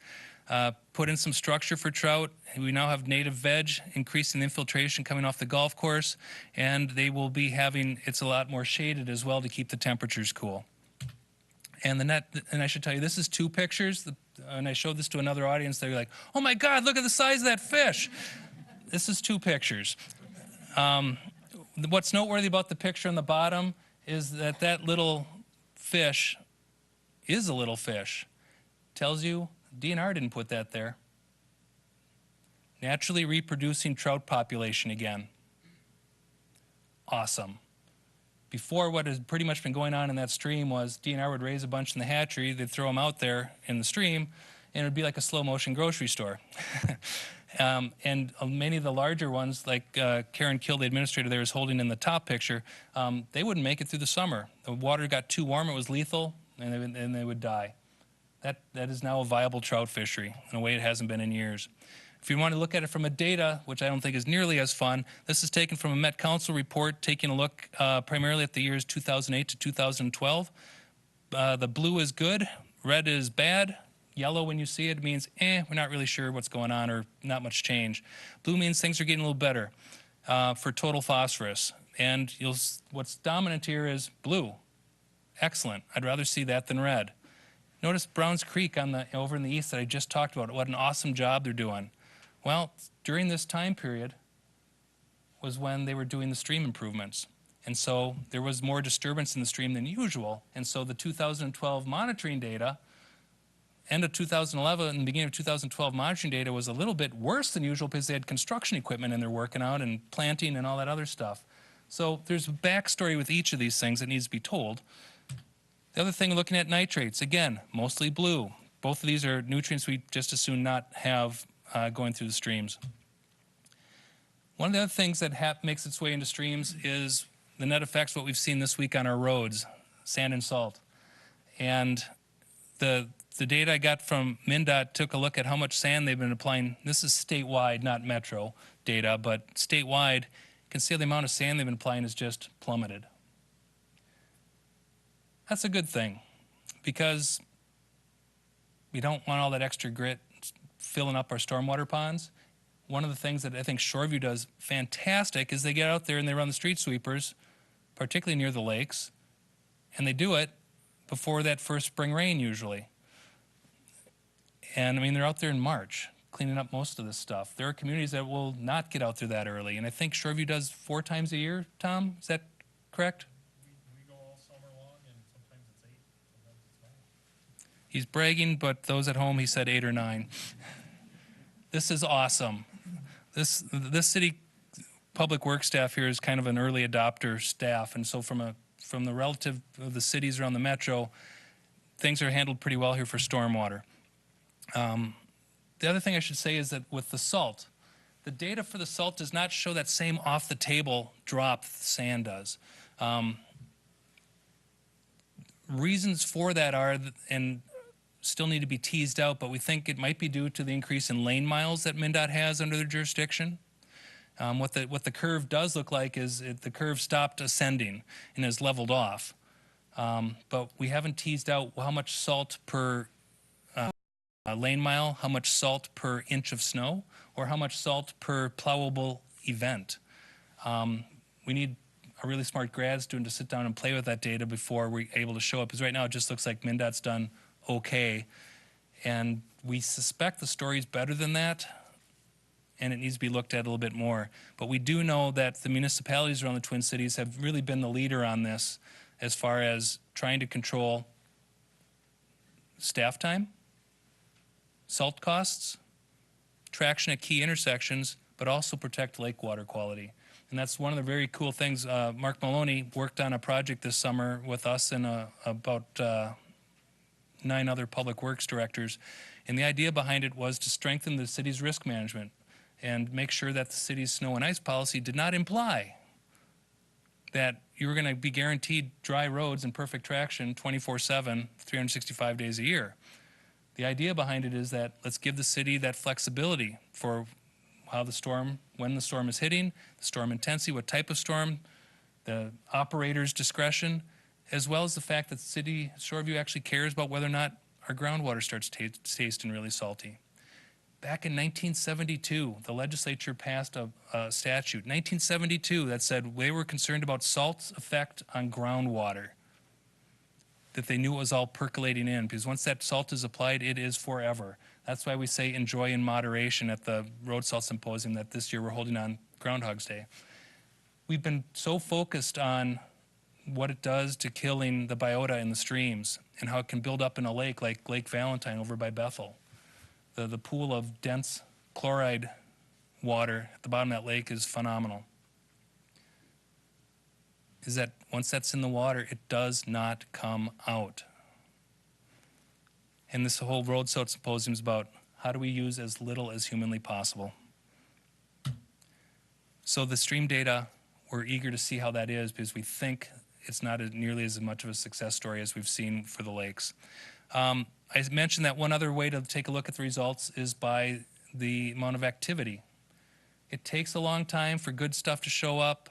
put in some structure for trout. We now have native veg, increasing the infiltration coming off the golf course, and they will be having, it's a lot more shaded as well to keep the temperatures cool. And the net, and I should tell you, this is two pictures, and I showed this to another audience, they were like, oh my God, look at the size of that fish. This is two pictures. What's noteworthy about the picture on the bottom is that that little fish is a little fish. Tells you DNR didn't put that there. Naturally reproducing trout population again. Awesome. Before, what has pretty much been going on in that stream was DNR would raise a bunch in the hatchery, they'd throw them out there in the stream, and it would be like a slow motion grocery store. And many of the larger ones, like Karen Kill, the administrator there, is holding in the top picture, they wouldn't make it through the summer. The water got too warm, it was lethal, and they would die. That is now a viable trout fishery in a way it hasn't been in years. If you want to look at it from a data, which I don't think is nearly as fun, this is taken from a Met Council report, taking a look primarily at the years 2008 to 2012. The blue is good, red is bad. Yellow, when you see it, means, we're not really sure what's going on or not much change. Blue means things are getting a little better for total phosphorus. And what's dominant here is blue. Excellent. I'd rather see that than red. Notice Browns Creek over in the east that I just talked about. What an awesome job they're doing. Well, during this time period was when they were doing the stream improvements. And so there was more disturbance in the stream than usual. And so the 2012 monitoring data, end of 2011 and the beginning of 2012 monitoring data was a little bit worse than usual because they had construction equipment and they're working out and planting and all that other stuff. So there's a backstory with each of these things that needs to be told. The other thing, looking at nitrates, again, mostly blue. Both of these are nutrients we just as soon not have going through the streams. One of the other things that makes its way into streams is the net effects, what we've seen this week on our roads, sand and salt. And the data I got from MnDOT took a look at how much sand they've been applying. This is statewide, not metro data, but statewide. You can see the amount of sand they've been applying has just plummeted. That's a good thing because we don't want all that extra grit filling up our stormwater ponds. one of the things that I think Shoreview does fantastic is they get out there and they run the street sweepers, particularly near the lakes, and they do it before that first spring rain usually. And I mean, they're out there in March cleaning up most of this stuff. There are communities that will not get out there that early, and I think Shoreview does 4 times a year. Tom, is that correct? We go all summer long, and sometimes it's 8, sometimes it's 9. He's bragging, but those at home, he said 8 or 9. This is awesome. This city public works staff here is kind of an early adopter staff, and so from the relative of the cities around the metro, things are handled pretty well here for stormwater. The other thing I should say is that with the salt, the data for the salt does not show that same off-the-table drop that the sand does. Reasons for that are, and still need to be teased out, but we think it might be due to the increase in lane miles that MnDOT has under their jurisdiction. What the curve does look like is the curve stopped ascending and has leveled off. But we haven't teased out how much salt per lane mile, how much salt per inch of snow, or how much salt per plowable event. We need a really smart grad student to sit down and play with that data before we're able to show it, because right now it just looks like MnDOT's done okay. And we suspect the story's better than that, and it needs to be looked at a little bit more. But we do know that the municipalities around the Twin Cities have really been the leader on this as far as trying to control staff time, salt costs, traction at key intersections, but also protect lake water quality. And that's one of the very cool things. Mark Maloney worked on a project this summer with us and about 9 other public works directors. And the idea behind it was to strengthen the city's risk management and make sure that the city's snow and ice policy did not imply that you were going to be guaranteed dry roads and perfect traction 24/7, 365 days a year. The idea behind it is that let's give the city that flexibility for how the storm, when the storm is hitting, the storm intensity, what type of storm, the operator's discretion, as well as the fact that the city, Shoreview, actually cares about whether or not our groundwater starts tasting really salty. Back in 1972, the legislature passed a statute, 1972, that said they were concerned about salt's effect on groundwater, that they knew it was all percolating in, because once that salt is applied, it is forever. That's why we say enjoy in moderation at the Road Salt Symposium that this year we're holding on Groundhog's Day. We've been so focused on what it does to killing the biota in the streams and how it can build up in a lake like Lake Valentine over by Bethel. The pool of dense chloride water at the bottom of that lake is phenomenal. Is that once that's in the water, it does not come out. And this whole Road Salt Symposium is about how do we use as little as humanly possible. So the stream data, we're eager to see how that is because we think it's not nearly as much of a success story as we've seen for the lakes. I mentioned that one other way to take a look at the results is by the amount of activity. It takes a long time for good stuff to show up.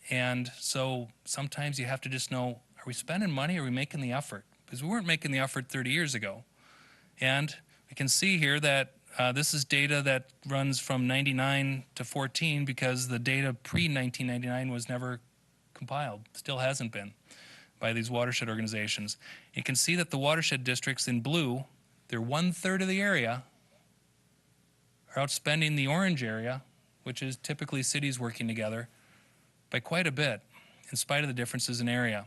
And so sometimes you have to just know, are we spending money or are we making the effort? Because we weren't making the effort 30 years ago. And we can see here that this is data that runs from 99 to 14 because the data pre-1999 was never compiled, still hasn't been, by these watershed organizations. You can see that the watershed districts in blue, they're 1/3 of the area, are outspending the orange area, which is typically cities working together, by quite a bit, in spite of the differences in area.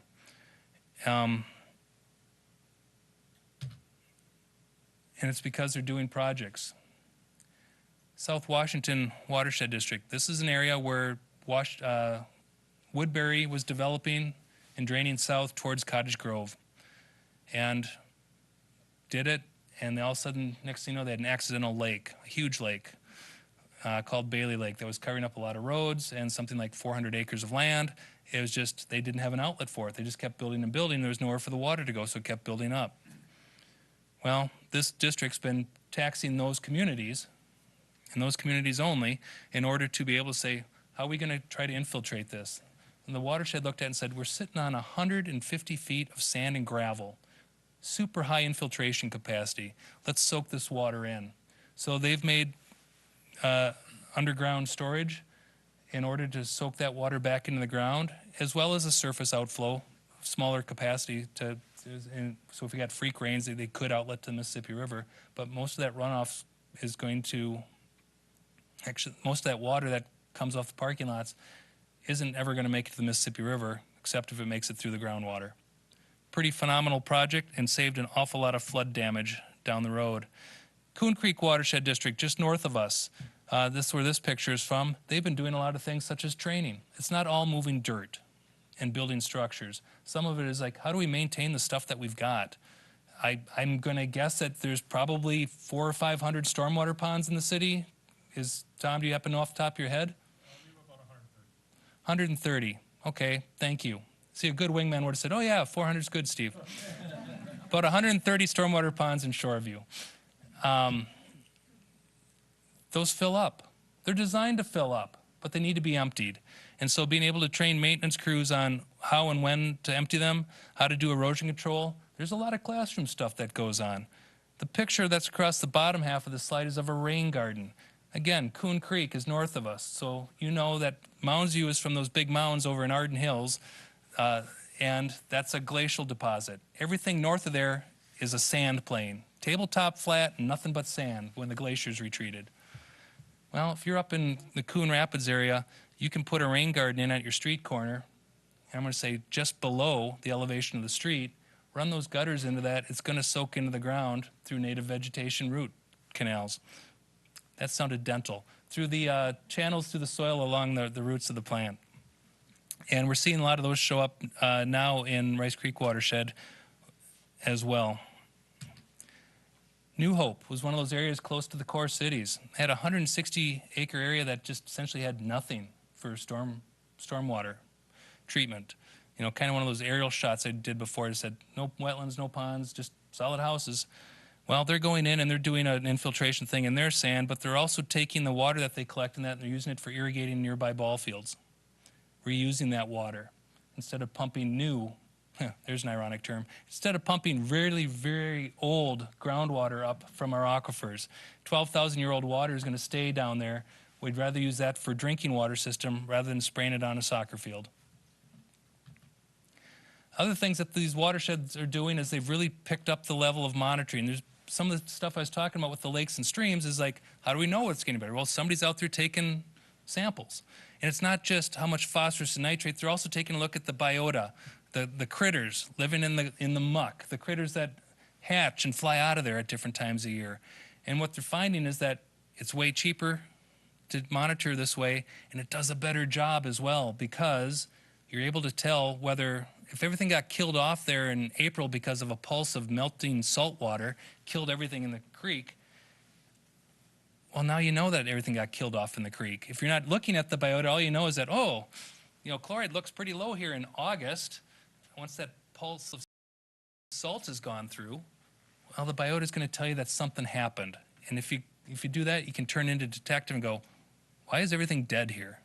And it's because they're doing projects. South Washington Watershed District. This is an area where Woodbury was developing and draining south towards Cottage Grove. And did it, and all of a sudden, next thing you know, they had an accidental lake, a huge lake, called Bailey Lake that was covering up a lot of roads and something like 400 acres of land. It was just, they didn't have an outlet for it. They just kept building and building. There was nowhere for the water to go, so it kept building up. Well, this district's been taxing those communities, and those communities only, in order to be able to say, how are we going to try to infiltrate this? And the watershed looked at it and said, we're sitting on 150 feet of sand and gravel, super high infiltration capacity. Let's soak this water in. So they've made underground storage in order to soak that water back into the ground, as well as a surface outflow, smaller capacity to, so if we got freak rains, they could outlet to the Mississippi River. But most of that runoff is going to, actually, most of that water that comes off the parking lots isn't ever going to make it to the Mississippi River, except if it makes it through the groundwater. Pretty phenomenal project and saved an awful lot of flood damage down the road. Coon Creek Watershed District, just north of us. This is where this picture is from. They've been doing a lot of things such as training. It's not all moving dirt and building structures. Some of it is like, how do we maintain the stuff that we've got? I'm going to guess that there's probably 400 or 500 stormwater ponds in the city. Tom, do you happen off the top of your head? We have about 130. 130. Okay, thank you. See, a good wingman would have said, oh yeah, 400 is good, Steve. About 130 stormwater ponds in Shoreview. Those fill up. They're designed to fill up, but they need to be emptied. And so being able to train maintenance crews on how and when to empty them, how to do erosion control, there's a lot of classroom stuff that goes on. The picture that's across the bottom half of the slide is of a rain garden. Again, Coon Creek is north of us, so you know that Mounds View is from those big mounds over in Arden Hills, and that's a glacial deposit. Everything north of there is a sand plain. Tabletop flat and nothing but sand when the glaciers retreated. Well, if you're up in the Coon Rapids area, you can put a rain garden in at your street corner. And I'm going to say just below the elevation of the street, run those gutters into that. It's going to soak into the ground through native vegetation root canals. That sounded dental. Through the channels through the soil along the roots of the plant. And we're seeing a lot of those show up now in Rice Creek Watershed as well. New Hope was one of those areas close to the core cities. It had a 160-acre area that just essentially had nothing for stormwater treatment. You know, kind of one of those aerial shots I did before. I said, no wetlands, no ponds, just solid houses. Well, they're going in and they're doing an infiltration thing in their sand, but they're also taking the water that they collect in that and they're using it for irrigating nearby ball fields. Reusing that water instead of pumping new, there's an ironic term, instead of pumping really, very old groundwater up from our aquifers. 12,000-year-old water is going to stay down there. We'd rather use that for drinking water system rather than spraying it on a soccer field. Other things that these watersheds are doing is they've really picked up the level of monitoring. There's some of the stuff I was talking about with the lakes and streams is like, how do we know it's getting better? Well, somebody's out there taking samples. And it's not just how much phosphorus and nitrate, they're also taking a look at the biota, the critters living in the muck, the critters that hatch and fly out of there at different times of year. And what they're finding is that it's way cheaper to monitor this way, and it does a better job as well because you're able to tell whether, if everything got killed off there in April because of a pulse of melting salt water, killed everything in the creek, well, now you know that everything got killed off in the creek. If you're not looking at the biota, all you know is that, oh, you know, chloride looks pretty low here in August. Once that pulse of salt has gone through, well, the biota is going to tell you that something happened. And if you do that, you can turn into detective and go, why is everything dead here?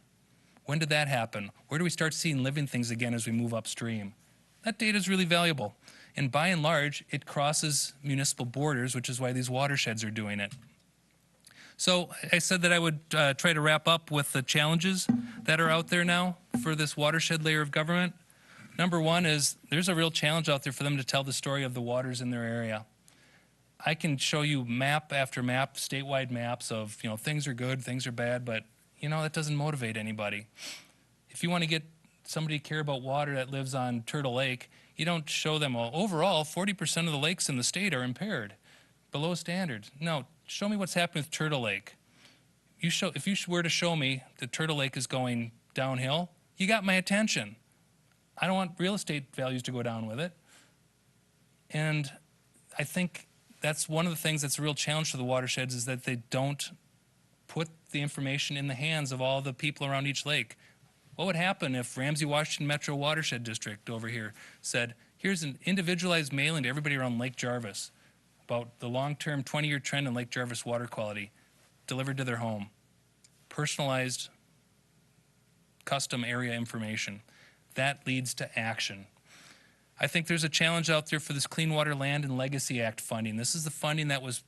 When did that happen? Where do we start seeing living things again as we move upstream? That data is really valuable. And by and large, it crosses municipal borders, which is why these watersheds are doing it. So I said that I would try to wrap up with the challenges that are out there now for this watershed layer of government. Number one is there's a real challenge out there for them to tell the story of the waters in their area. I can show you map after map, statewide maps of, you know, things are good, things are bad, but, you know, that doesn't motivate anybody. If you want to get somebody to care about water that lives on Turtle Lake, you don't show them, well, overall, 40% of the lakes in the state are impaired, below standard. No, show me what's happening with Turtle Lake. If you were to show me that Turtle Lake is going downhill, you got my attention. I don't want real estate values to go down with it. And I think that's one of the things that's a real challenge for the watersheds is that they don't put the information in the hands of all the people around each lake. What would happen if Ramsey Washington Metro Watershed District over here said, here's an individualized mailing to everybody around Lake Jarvis about the long-term 20-year trend in Lake Jarvis water quality delivered to their home. Personalized, custom area information. That leads to action. I think there's a challenge out there for this Clean Water Land and Legacy Act funding. This is the funding that was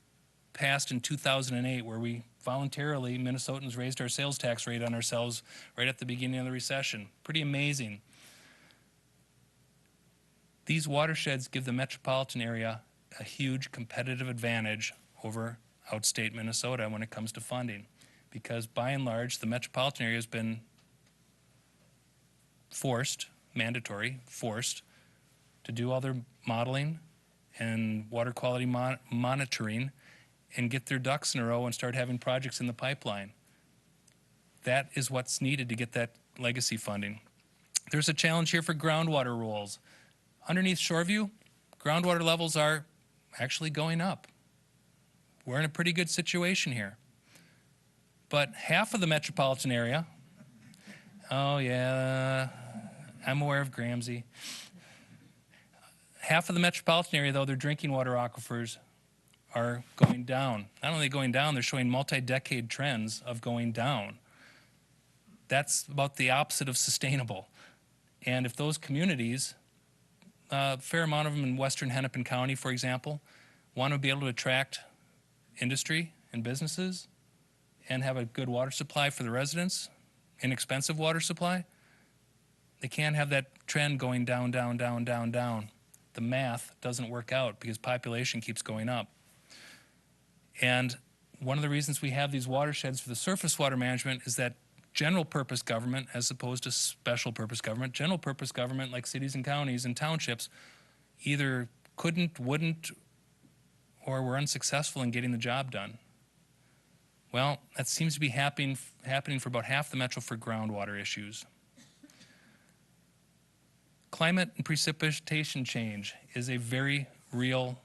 passed in 2008 where we voluntarily, Minnesotans raised our sales tax rate on ourselves right at the beginning of the recession. Pretty amazing. These watersheds give the metropolitan area a huge competitive advantage over outstate Minnesota when it comes to funding, because by and large, the metropolitan area has been forced to do all their modeling and water quality monitoring and get their ducks in a row and start having projects in the pipeline. That is what's needed to get that legacy funding. There's a challenge here for groundwater rules. Underneath Shoreview, groundwater levels are actually going up. We're in a pretty good situation here. But half of the metropolitan area, oh yeah, I'm aware of Gramsci. Half of the metropolitan area, though, their drinking water aquifers are going down. Not only going down, they're showing multi-decade trends of going down. That's about the opposite of sustainable. And if those communities, a fair amount of them in western Hennepin County, for example, want to be able to attract industry and businesses and have a good water supply for the residents, inexpensive water supply, they can't have that trend going down, down, down, down, down. The math doesn't work out because population keeps going up. And one of the reasons we have these watersheds for the surface water management is that general purpose government, as opposed to special purpose government, general purpose government like cities and counties and townships either couldn't, wouldn't, or were unsuccessful in getting the job done. Well, that seems to be happening for about half the metro for groundwater issues. Climate and precipitation change is a very real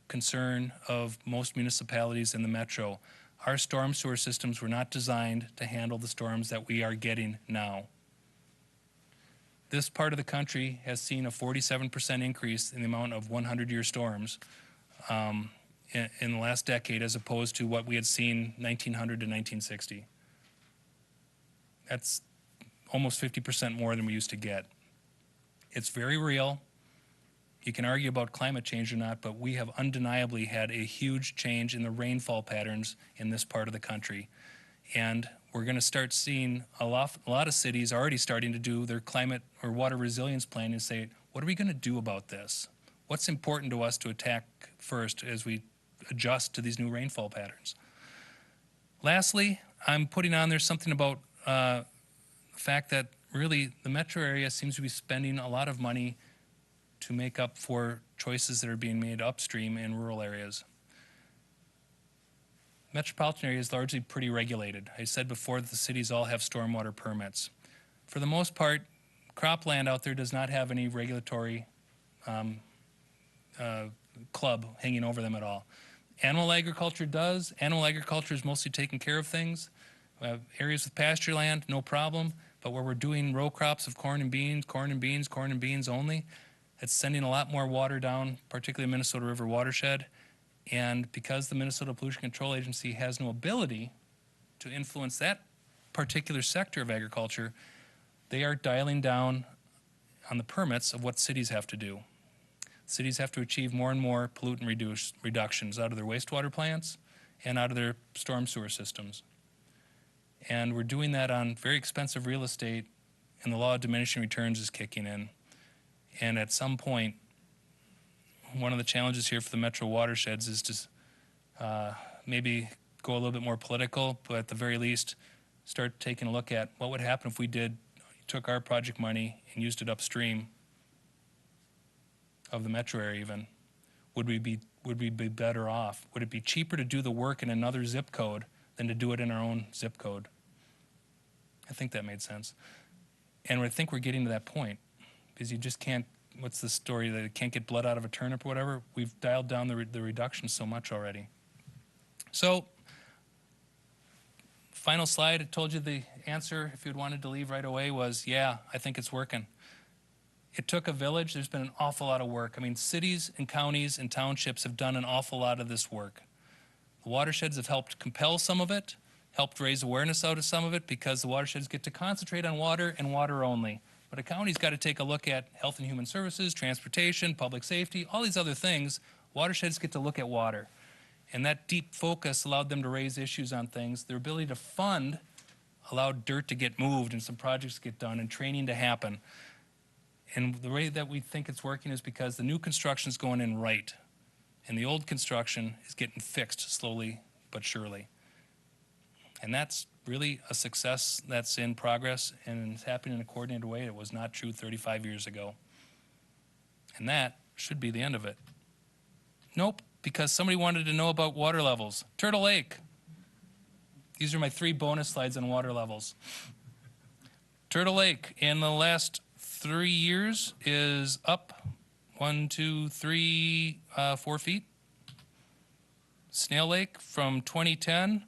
concern of most municipalities in the metro. Our storm sewer systems were not designed to handle the storms that we are getting now. This part of the country has seen a 47% increase in the amount of 100-year storms in the last decade, as opposed to what we had seen 1900 to 1960. That's almost 50% more than we used to get. It's very real. You can argue about climate change or not, but we have undeniably had a huge change in the rainfall patterns in this part of the country. And we're going to start seeing a lot of cities already starting to do their climate or water resilience plan and say, what are we going to do about this? What's important to us to attack first as we adjust to these new rainfall patterns? Lastly, I'm putting on there something about the fact that really the metro area seems to be spending a lot of money to make up for choices that are being made upstream in rural areas. Metropolitan area is largely pretty regulated. I said before that the cities all have stormwater permits. For the most part, cropland out there does not have any regulatory club hanging over them at all. Animal agriculture does. Animal agriculture is mostly taking care of things. Areas with pasture land, no problem. But where we're doing row crops of corn and beans, corn and beans, corn and beans only, it's sending a lot more water down, particularly Minnesota River watershed. And because the Minnesota Pollution Control Agency has no ability to influence that particular sector of agriculture, they are dialing down on the permits of what cities have to do. Cities have to achieve more and more pollutant reductions out of their wastewater plants and out of their storm sewer systems. And we're doing that on very expensive real estate, and the law of diminishing returns is kicking in. And at some point, one of the challenges here for the metro watersheds is to maybe go a little bit more political, but at the very least, start taking a look at what would happen if we took our project money and used it upstream of the metro area even. Would we be better off? Would it be cheaper to do the work in another zip code than to do it in our own zip code? I think that made sense. And I think we're getting to that point, because you just can't, what's the story, that it can't get blood out of a turnip or whatever? We've dialed down the reduction so much already. So, final slide, I told you the answer, if you'd wanted to leave right away, was, yeah, I think it's working. It took a village. There's been an awful lot of work. I mean, cities and counties and townships have done an awful lot of this work. The watersheds have helped compel some of it, helped raise awareness out of some of it, because the watersheds get to concentrate on water and water only. But a county's got to take a look at health and human services, transportation, public safety, all these other things. Watersheds get to look at water. And that deep focus allowed them to raise issues on things. Their ability to fund allowed dirt to get moved and some projects to get done and training to happen. And the way that we think it's working is because the new construction is going in right, and the old construction is getting fixed slowly but surely. And that's really a success that's in progress and it's happening in a coordinated way. It was not true 35 years ago. And that should be the end of it. Nope, because somebody wanted to know about water levels. Turtle Lake. These are my 3 bonus slides on water levels. Turtle Lake in the last 3 years is up 1, 2, 3, 4 feet. Snail Lake from 2010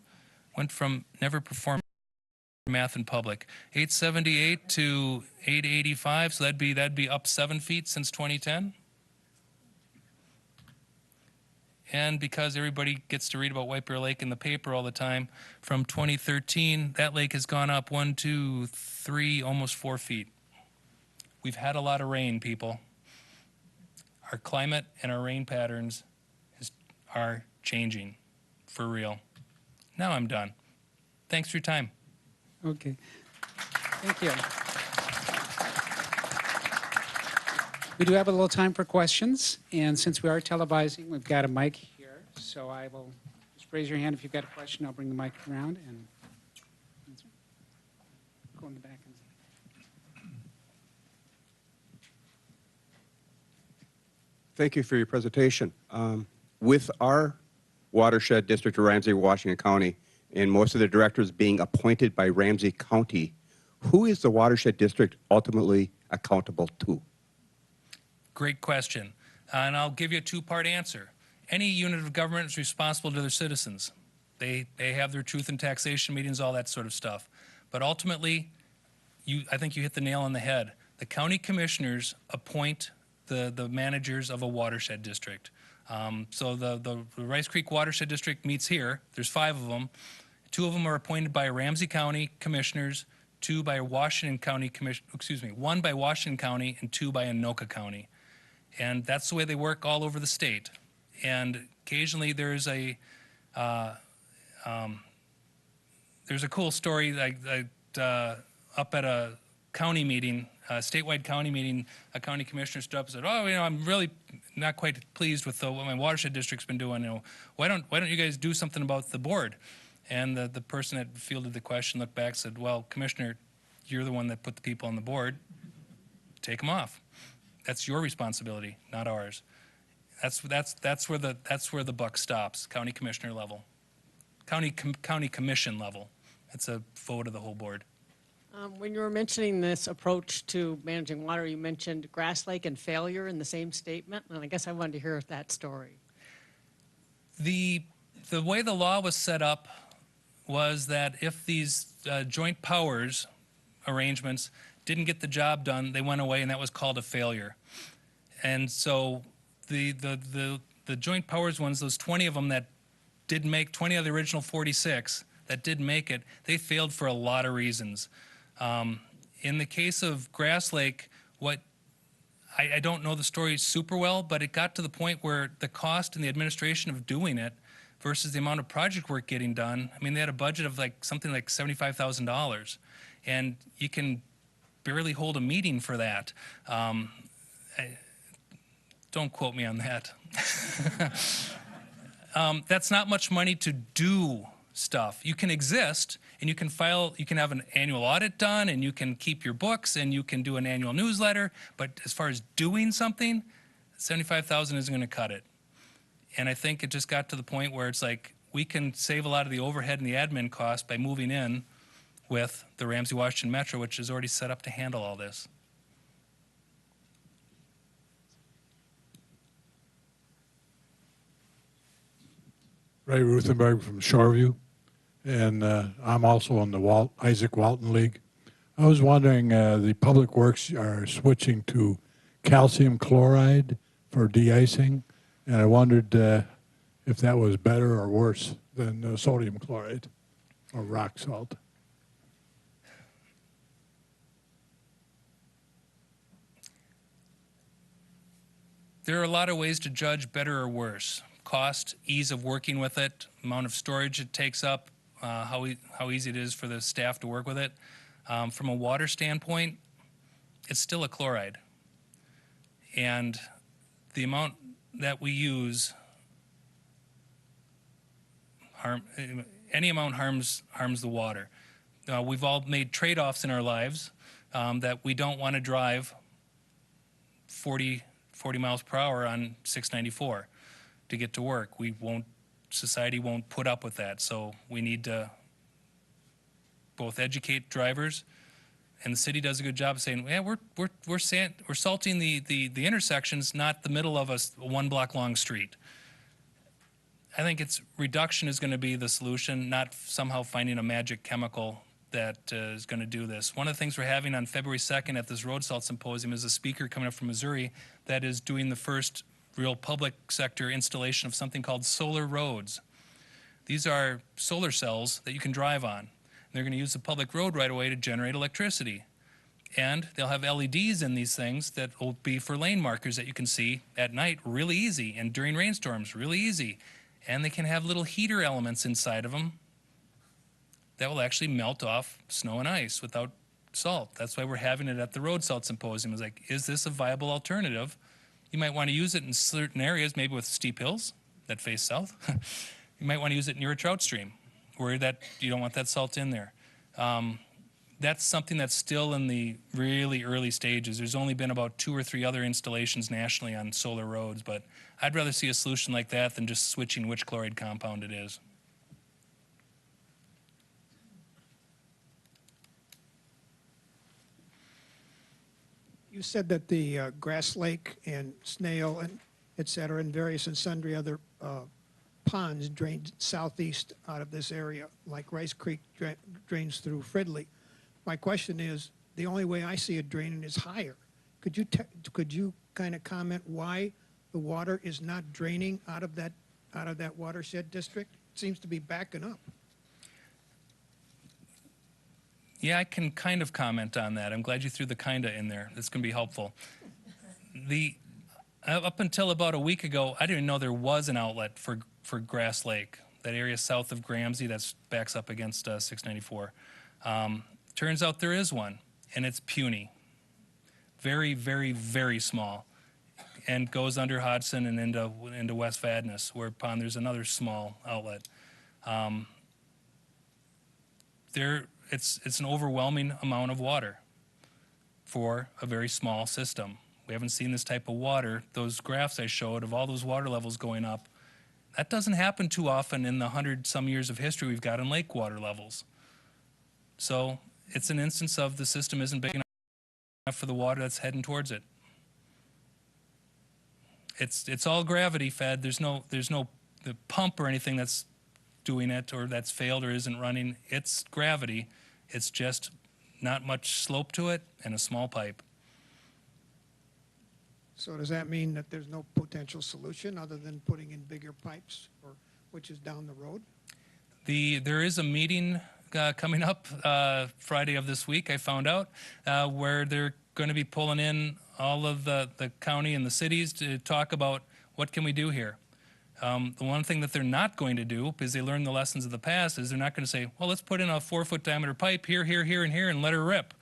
went from never performed math in public 878 to 885, so that'd be up 7 feet since 2010. And because everybody gets to read about White Bear Lake in the paper all the time, from 2013, that lake has gone up 1, 2, 3, almost 4 feet. We've had a lot of rain, people. Our climate and our rain patterns are changing for real. Now I'm done. Thanks for your time. Okay. Thank you. We do have a little time for questions, and since we are televising, we've got a mic here, so I will just raise your hand if you've got a question. I'll bring the mic around and answer. Go in the back. Thank you for your presentation. With our watershed district of Ramsey, Washington County, and most of the directors being appointed by Ramsey County, who is the watershed district ultimately accountable to? Great question. And I'll give you a 2-part answer. Any unit of government is responsible to their citizens. They have their truth and taxation meetings, all that sort of stuff. But ultimately, I think you hit the nail on the head. The county commissioners appoint the managers of a watershed district. So the Rice Creek Watershed District meets here. There's 5 of them. 2 of them are appointed by Ramsey County commissioners, 2 by Washington County commission, 1 by Washington County and 2 by Anoka County. And that's the way they work all over the state. And occasionally there's a cool story like up at a county meeting, a statewide county meeting, a county commissioner stood up and said, "Oh, I'm really not quite pleased with what my watershed district's been doing. Why don't you guys do something about the board?" And the person that fielded the question looked back and said, "Well, Commissioner, you're the one that put the people on the board. Take them off. That's your responsibility, not ours." That's where the buck stops. County commissioner level, county commission level. It's a vote of the whole board. When you were mentioning this approach to managing water, you mentioned Grass Lake and failure in the same statement, and I guess I wanted to hear that story. The way the law was set up was that if these joint powers arrangements didn't get the job done, they went away, and that was called a failure. And so the joint powers ones, those 20 of them that did make, 20 of the original 46 that did make it, they failed for a lot of reasons. In the case of Grass Lake, I don't know the story super well, but it got to the point where the cost and the administration of doing it versus the amount of project work getting done, I mean, they had a budget of something like $75,000, and you can barely hold a meeting for that. Don't quote me on that. That's not much money to do stuff. You can exist, and you can file, you can have an annual audit done, and you can keep your books, and you can do an annual newsletter, but as far as doing something, $75,000 isn't going to cut it. And I think it just got to the point where it's like, we can save a lot of the overhead and the admin costs by moving in with the Ramsey Washington Metro, which is already set up to handle all this. Ray Ruthenberg from Shoreview, and I'm also on the Isaac Walton League. I was wondering, the Public Works are switching to calcium chloride for de-icing, and I wondered if that was better or worse than sodium chloride or rock salt. There are a lot of ways to judge better or worse. cost, ease of working with it, amount of storage it takes up, how easy it is for the staff to work with it. From a water standpoint, it's still a chloride. And the amount that we use, any amount harms the water. We've all made trade-offs in our lives that we don't want to drive 40 miles per hour on 694 to get to work. Society won't put up with that. So we need to both educate drivers, and the city does a good job of saying, yeah, we're salting the intersections, not the middle of a 1 block long street. I think reduction is going to be the solution, not somehow finding a magic chemical that is going to do this. One of the things we're having on February 2nd at this road salt symposium is a speaker coming up from Missouri that is doing the first real public sector installation of something called solar roads. These are solar cells that you can drive on. They're going to use the public road right away to generate electricity. And they'll have LEDs in these things that will be for lane markers that you can see at night really easy, and during rainstorms really easy. And they can have little heater elements inside of them that will actually melt off snow and ice without salt. That's why we're having it at the road salt symposium. It's like, is this a viable alternative? You might want to use it in certain areas, maybe with steep hills that face south. You might want to use it near a trout stream where you don't want that salt in there. That's something that's still in the really early stages. There's only been about 2 or 3 other installations nationally on solar roads, but I'd rather see a solution like that than just switching which chloride compound it is. You said that the Grass Lake and Snail and et cetera and various and sundry other ponds drain southeast out of this area, like Rice Creek drains through Fridley. My question is, the only way I see it draining is higher. Could you kind of comment why the water is not draining out of that watershed district? It seems to be backing up. Yeah, I can kind of comment on that. I'm glad you threw the kinda in there. That's going to be helpful. Up until about a week ago, I didn't even know there was an outlet for Grass Lake, that area south of Gramsci that backs up against 694. Turns out there is one, and it's puny. Very, very, very small, and goes under Hodson and into West Vadnais, whereupon there's another small outlet. It's an overwhelming amount of water for a very small system. We haven't seen this type of water. Those graphs I showed of all those water levels going up, that doesn't happen too often in the 100-some years of history we've got in lake water levels. So it's an instance of the system isn't big enough for the water that's heading towards it. It's all gravity fed. There's no the pump or anything that's doing it or that's failed or isn't running. It's gravity. It's just not much slope to it and a small pipe. So does that mean that there's no potential solution other than putting in bigger pipes, which is down the road? There is a meeting coming up Friday of this week, I found out, where they're going to be pulling in all of the county and the cities to talk about what can we do here. The one thing that they're not going to do, because they learned the lessons of the past, is they're not going to say, well, let's put in a 4-foot diameter pipe here, here, here, and here, and let her rip.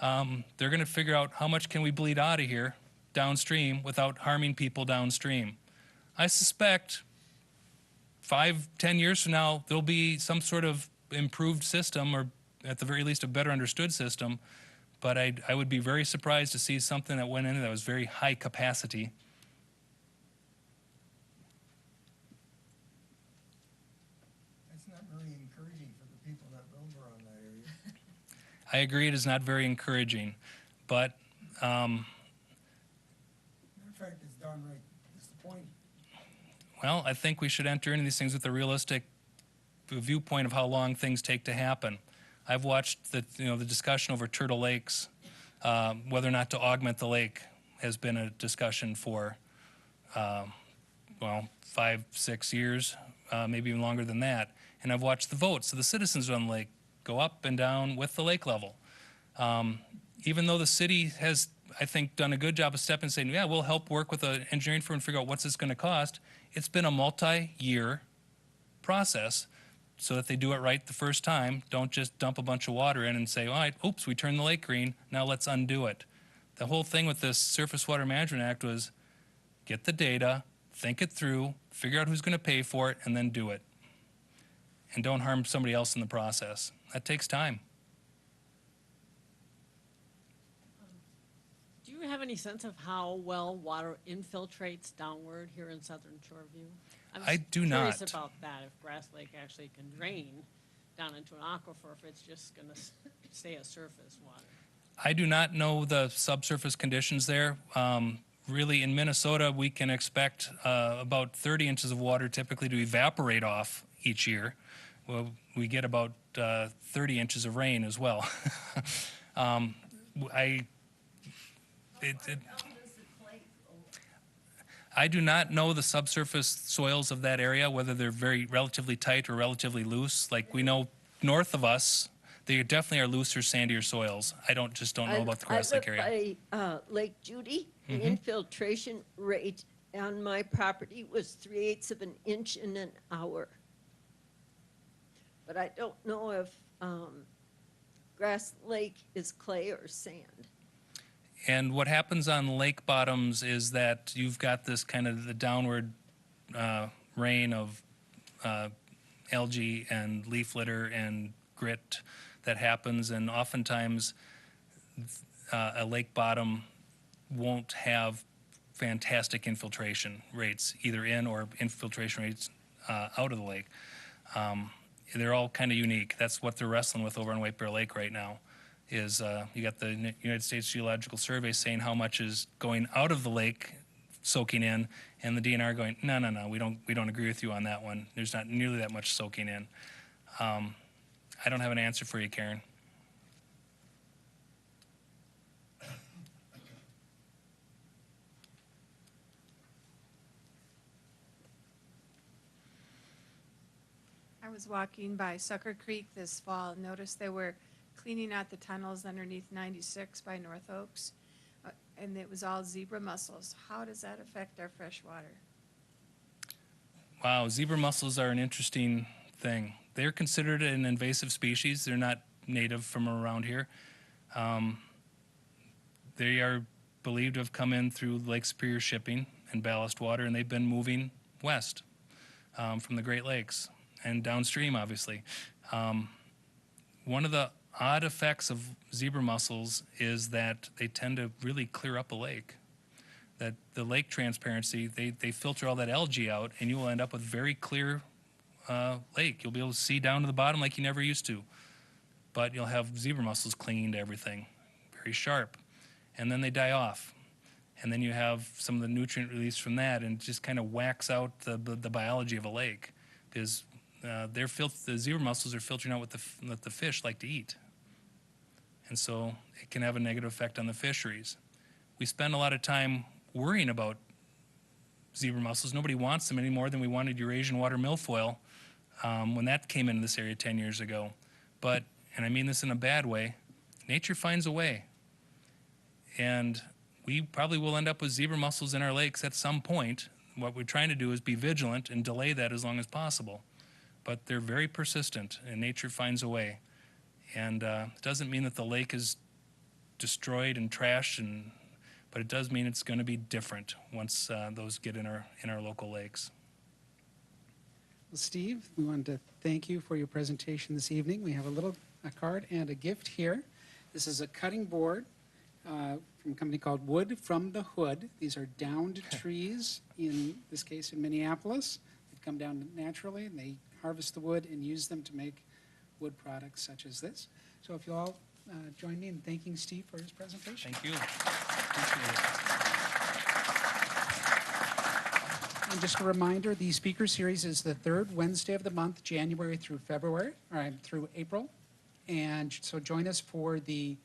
They're going to figure out how much can we bleed out of here downstream without harming people downstream. I suspect 5-10 years from now, there'll be some sort of improved system, or at the very least a better understood system, but I would be very surprised to see something that went in that was very high capacity. That's not very encouraging for the people that roam around that area. I agree it is not very encouraging, but Matter of fact, it's downright disappointing. well, I think we should enter into these things with a realistic viewpoint of how long things take to happen. I've watched the discussion over Turtle Lakes, whether or not to augment the lake has been a discussion for, 5-6 years, maybe even longer than that. And I've watched the votes of the citizens on the lake go up and down with the lake level. Even though the city has I think, done a good job of stepping and saying, yeah, we'll help work with an engineering firm and figure out what's this going to cost. It's been a multi-year process so that they do it right the first time. Don't just dump a bunch of water in and say, all right, oops, we turned the lake green, now let's undo it. The whole thing with this Surface Water Management Act was get the data, think it through, figure out who's going to pay for it, and then do it. And don't harm somebody else in the process. That takes time. Do you have any sense of how well water infiltrates downward here in southern Shoreview? I do curious not. about that, if Grass Lake actually can drain down into an aquifer, if it's just going to stay a surface water. I do not know the subsurface conditions there. Really, in Minnesota, we can expect about 30 inches of water typically to evaporate off each year. Well, we get about 30 inches of rain as well. I do not know the subsurface soils of that area, whether they're very relatively tight or relatively loose. Like we know north of us, they definitely are looser, sandier soils. I don't know about the Grass Lake area. I live by Lake Judy. The infiltration rate on my property was 3/8 of an inch in an hour. But I don't know if Grass Lake is clay or sand. And what happens on lake bottoms is that you've got this kind of the downward rain of algae and leaf litter and grit that happens, and oftentimes a lake bottom won't have fantastic infiltration rates, either in or infiltration rates out of the lake. They're all kind of unique. That's what they're wrestling with over on White Bear Lake right now. Is you got the United States Geological Survey saying how much is going out of the lake, soaking in, and the DNR going, no, we don't agree with you on that one. There's not nearly that much soaking in. I don't have an answer for you, Karen. I was walking by Sucker Creek this fall and noticed they were cleaning out the tunnels underneath 96 by North Oaks, and it was all zebra mussels. How does that affect our fresh water? Wow, zebra mussels are an interesting thing. They're considered an invasive species. They're not native from around here. They are believed to have come in through Lake Superior shipping and ballast water, and they've been moving west from the Great Lakes and downstream, obviously. One of the odd effects of zebra mussels is that they tend to really clear up a lake. That the lake transparency, they filter all that algae out, and you will end up with very clear lake. You'll be able to see down to the bottom like you never used to. But you'll have zebra mussels clinging to everything, very sharp. And then they die off. And then you have some of the nutrient release from that, and it just kind of whacks out the biology of a lake. Because the zebra mussels are filtering out what the fish like to eat. And so it can have a negative effect on the fisheries. We spend a lot of time worrying about zebra mussels. Nobody wants them any more than we wanted Eurasian water milfoil when that came into this area 10 years ago. But, and I mean this in a bad way, nature finds a way. And we probably will end up with zebra mussels in our lakes at some point. What we're trying to do is be vigilant and delay that as long as possible. But they're very persistent, and nature finds a way. And it doesn't mean that the lake is destroyed and trashed, but it does mean it's going to be different once those get in our local lakes. Well, Steve, we wanted to thank you for your presentation this evening. We have a card and a gift here. This is a cutting board from a company called Wood from the Hood. These are downed trees, in this case in Minneapolis. They've come down naturally, and they harvest the wood and use them to make wood products such as this. So if you all join me in thanking Steve for his presentation. Thank you. Appreciate it. And just a reminder, the speaker series is the third Wednesday of the month, January through through April. And so join us for the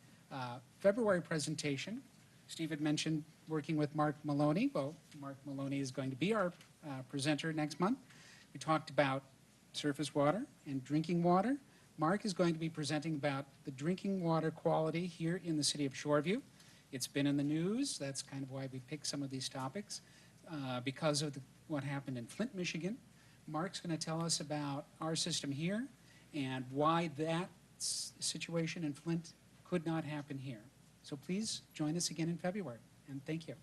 February presentation. Steve had mentioned working with Mark Maloney. Well, Mark Maloney is going to be our presenter next month. We talked about surface water and drinking water. Mark is going to be presenting about the drinking water quality here in the city of Shoreview. It's been in the news. That's kind of why we picked some of these topics. Because of what happened in Flint, Michigan, Mark's going to tell us about our system here and why that situation in Flint could not happen here. So please join us again in February, and thank you.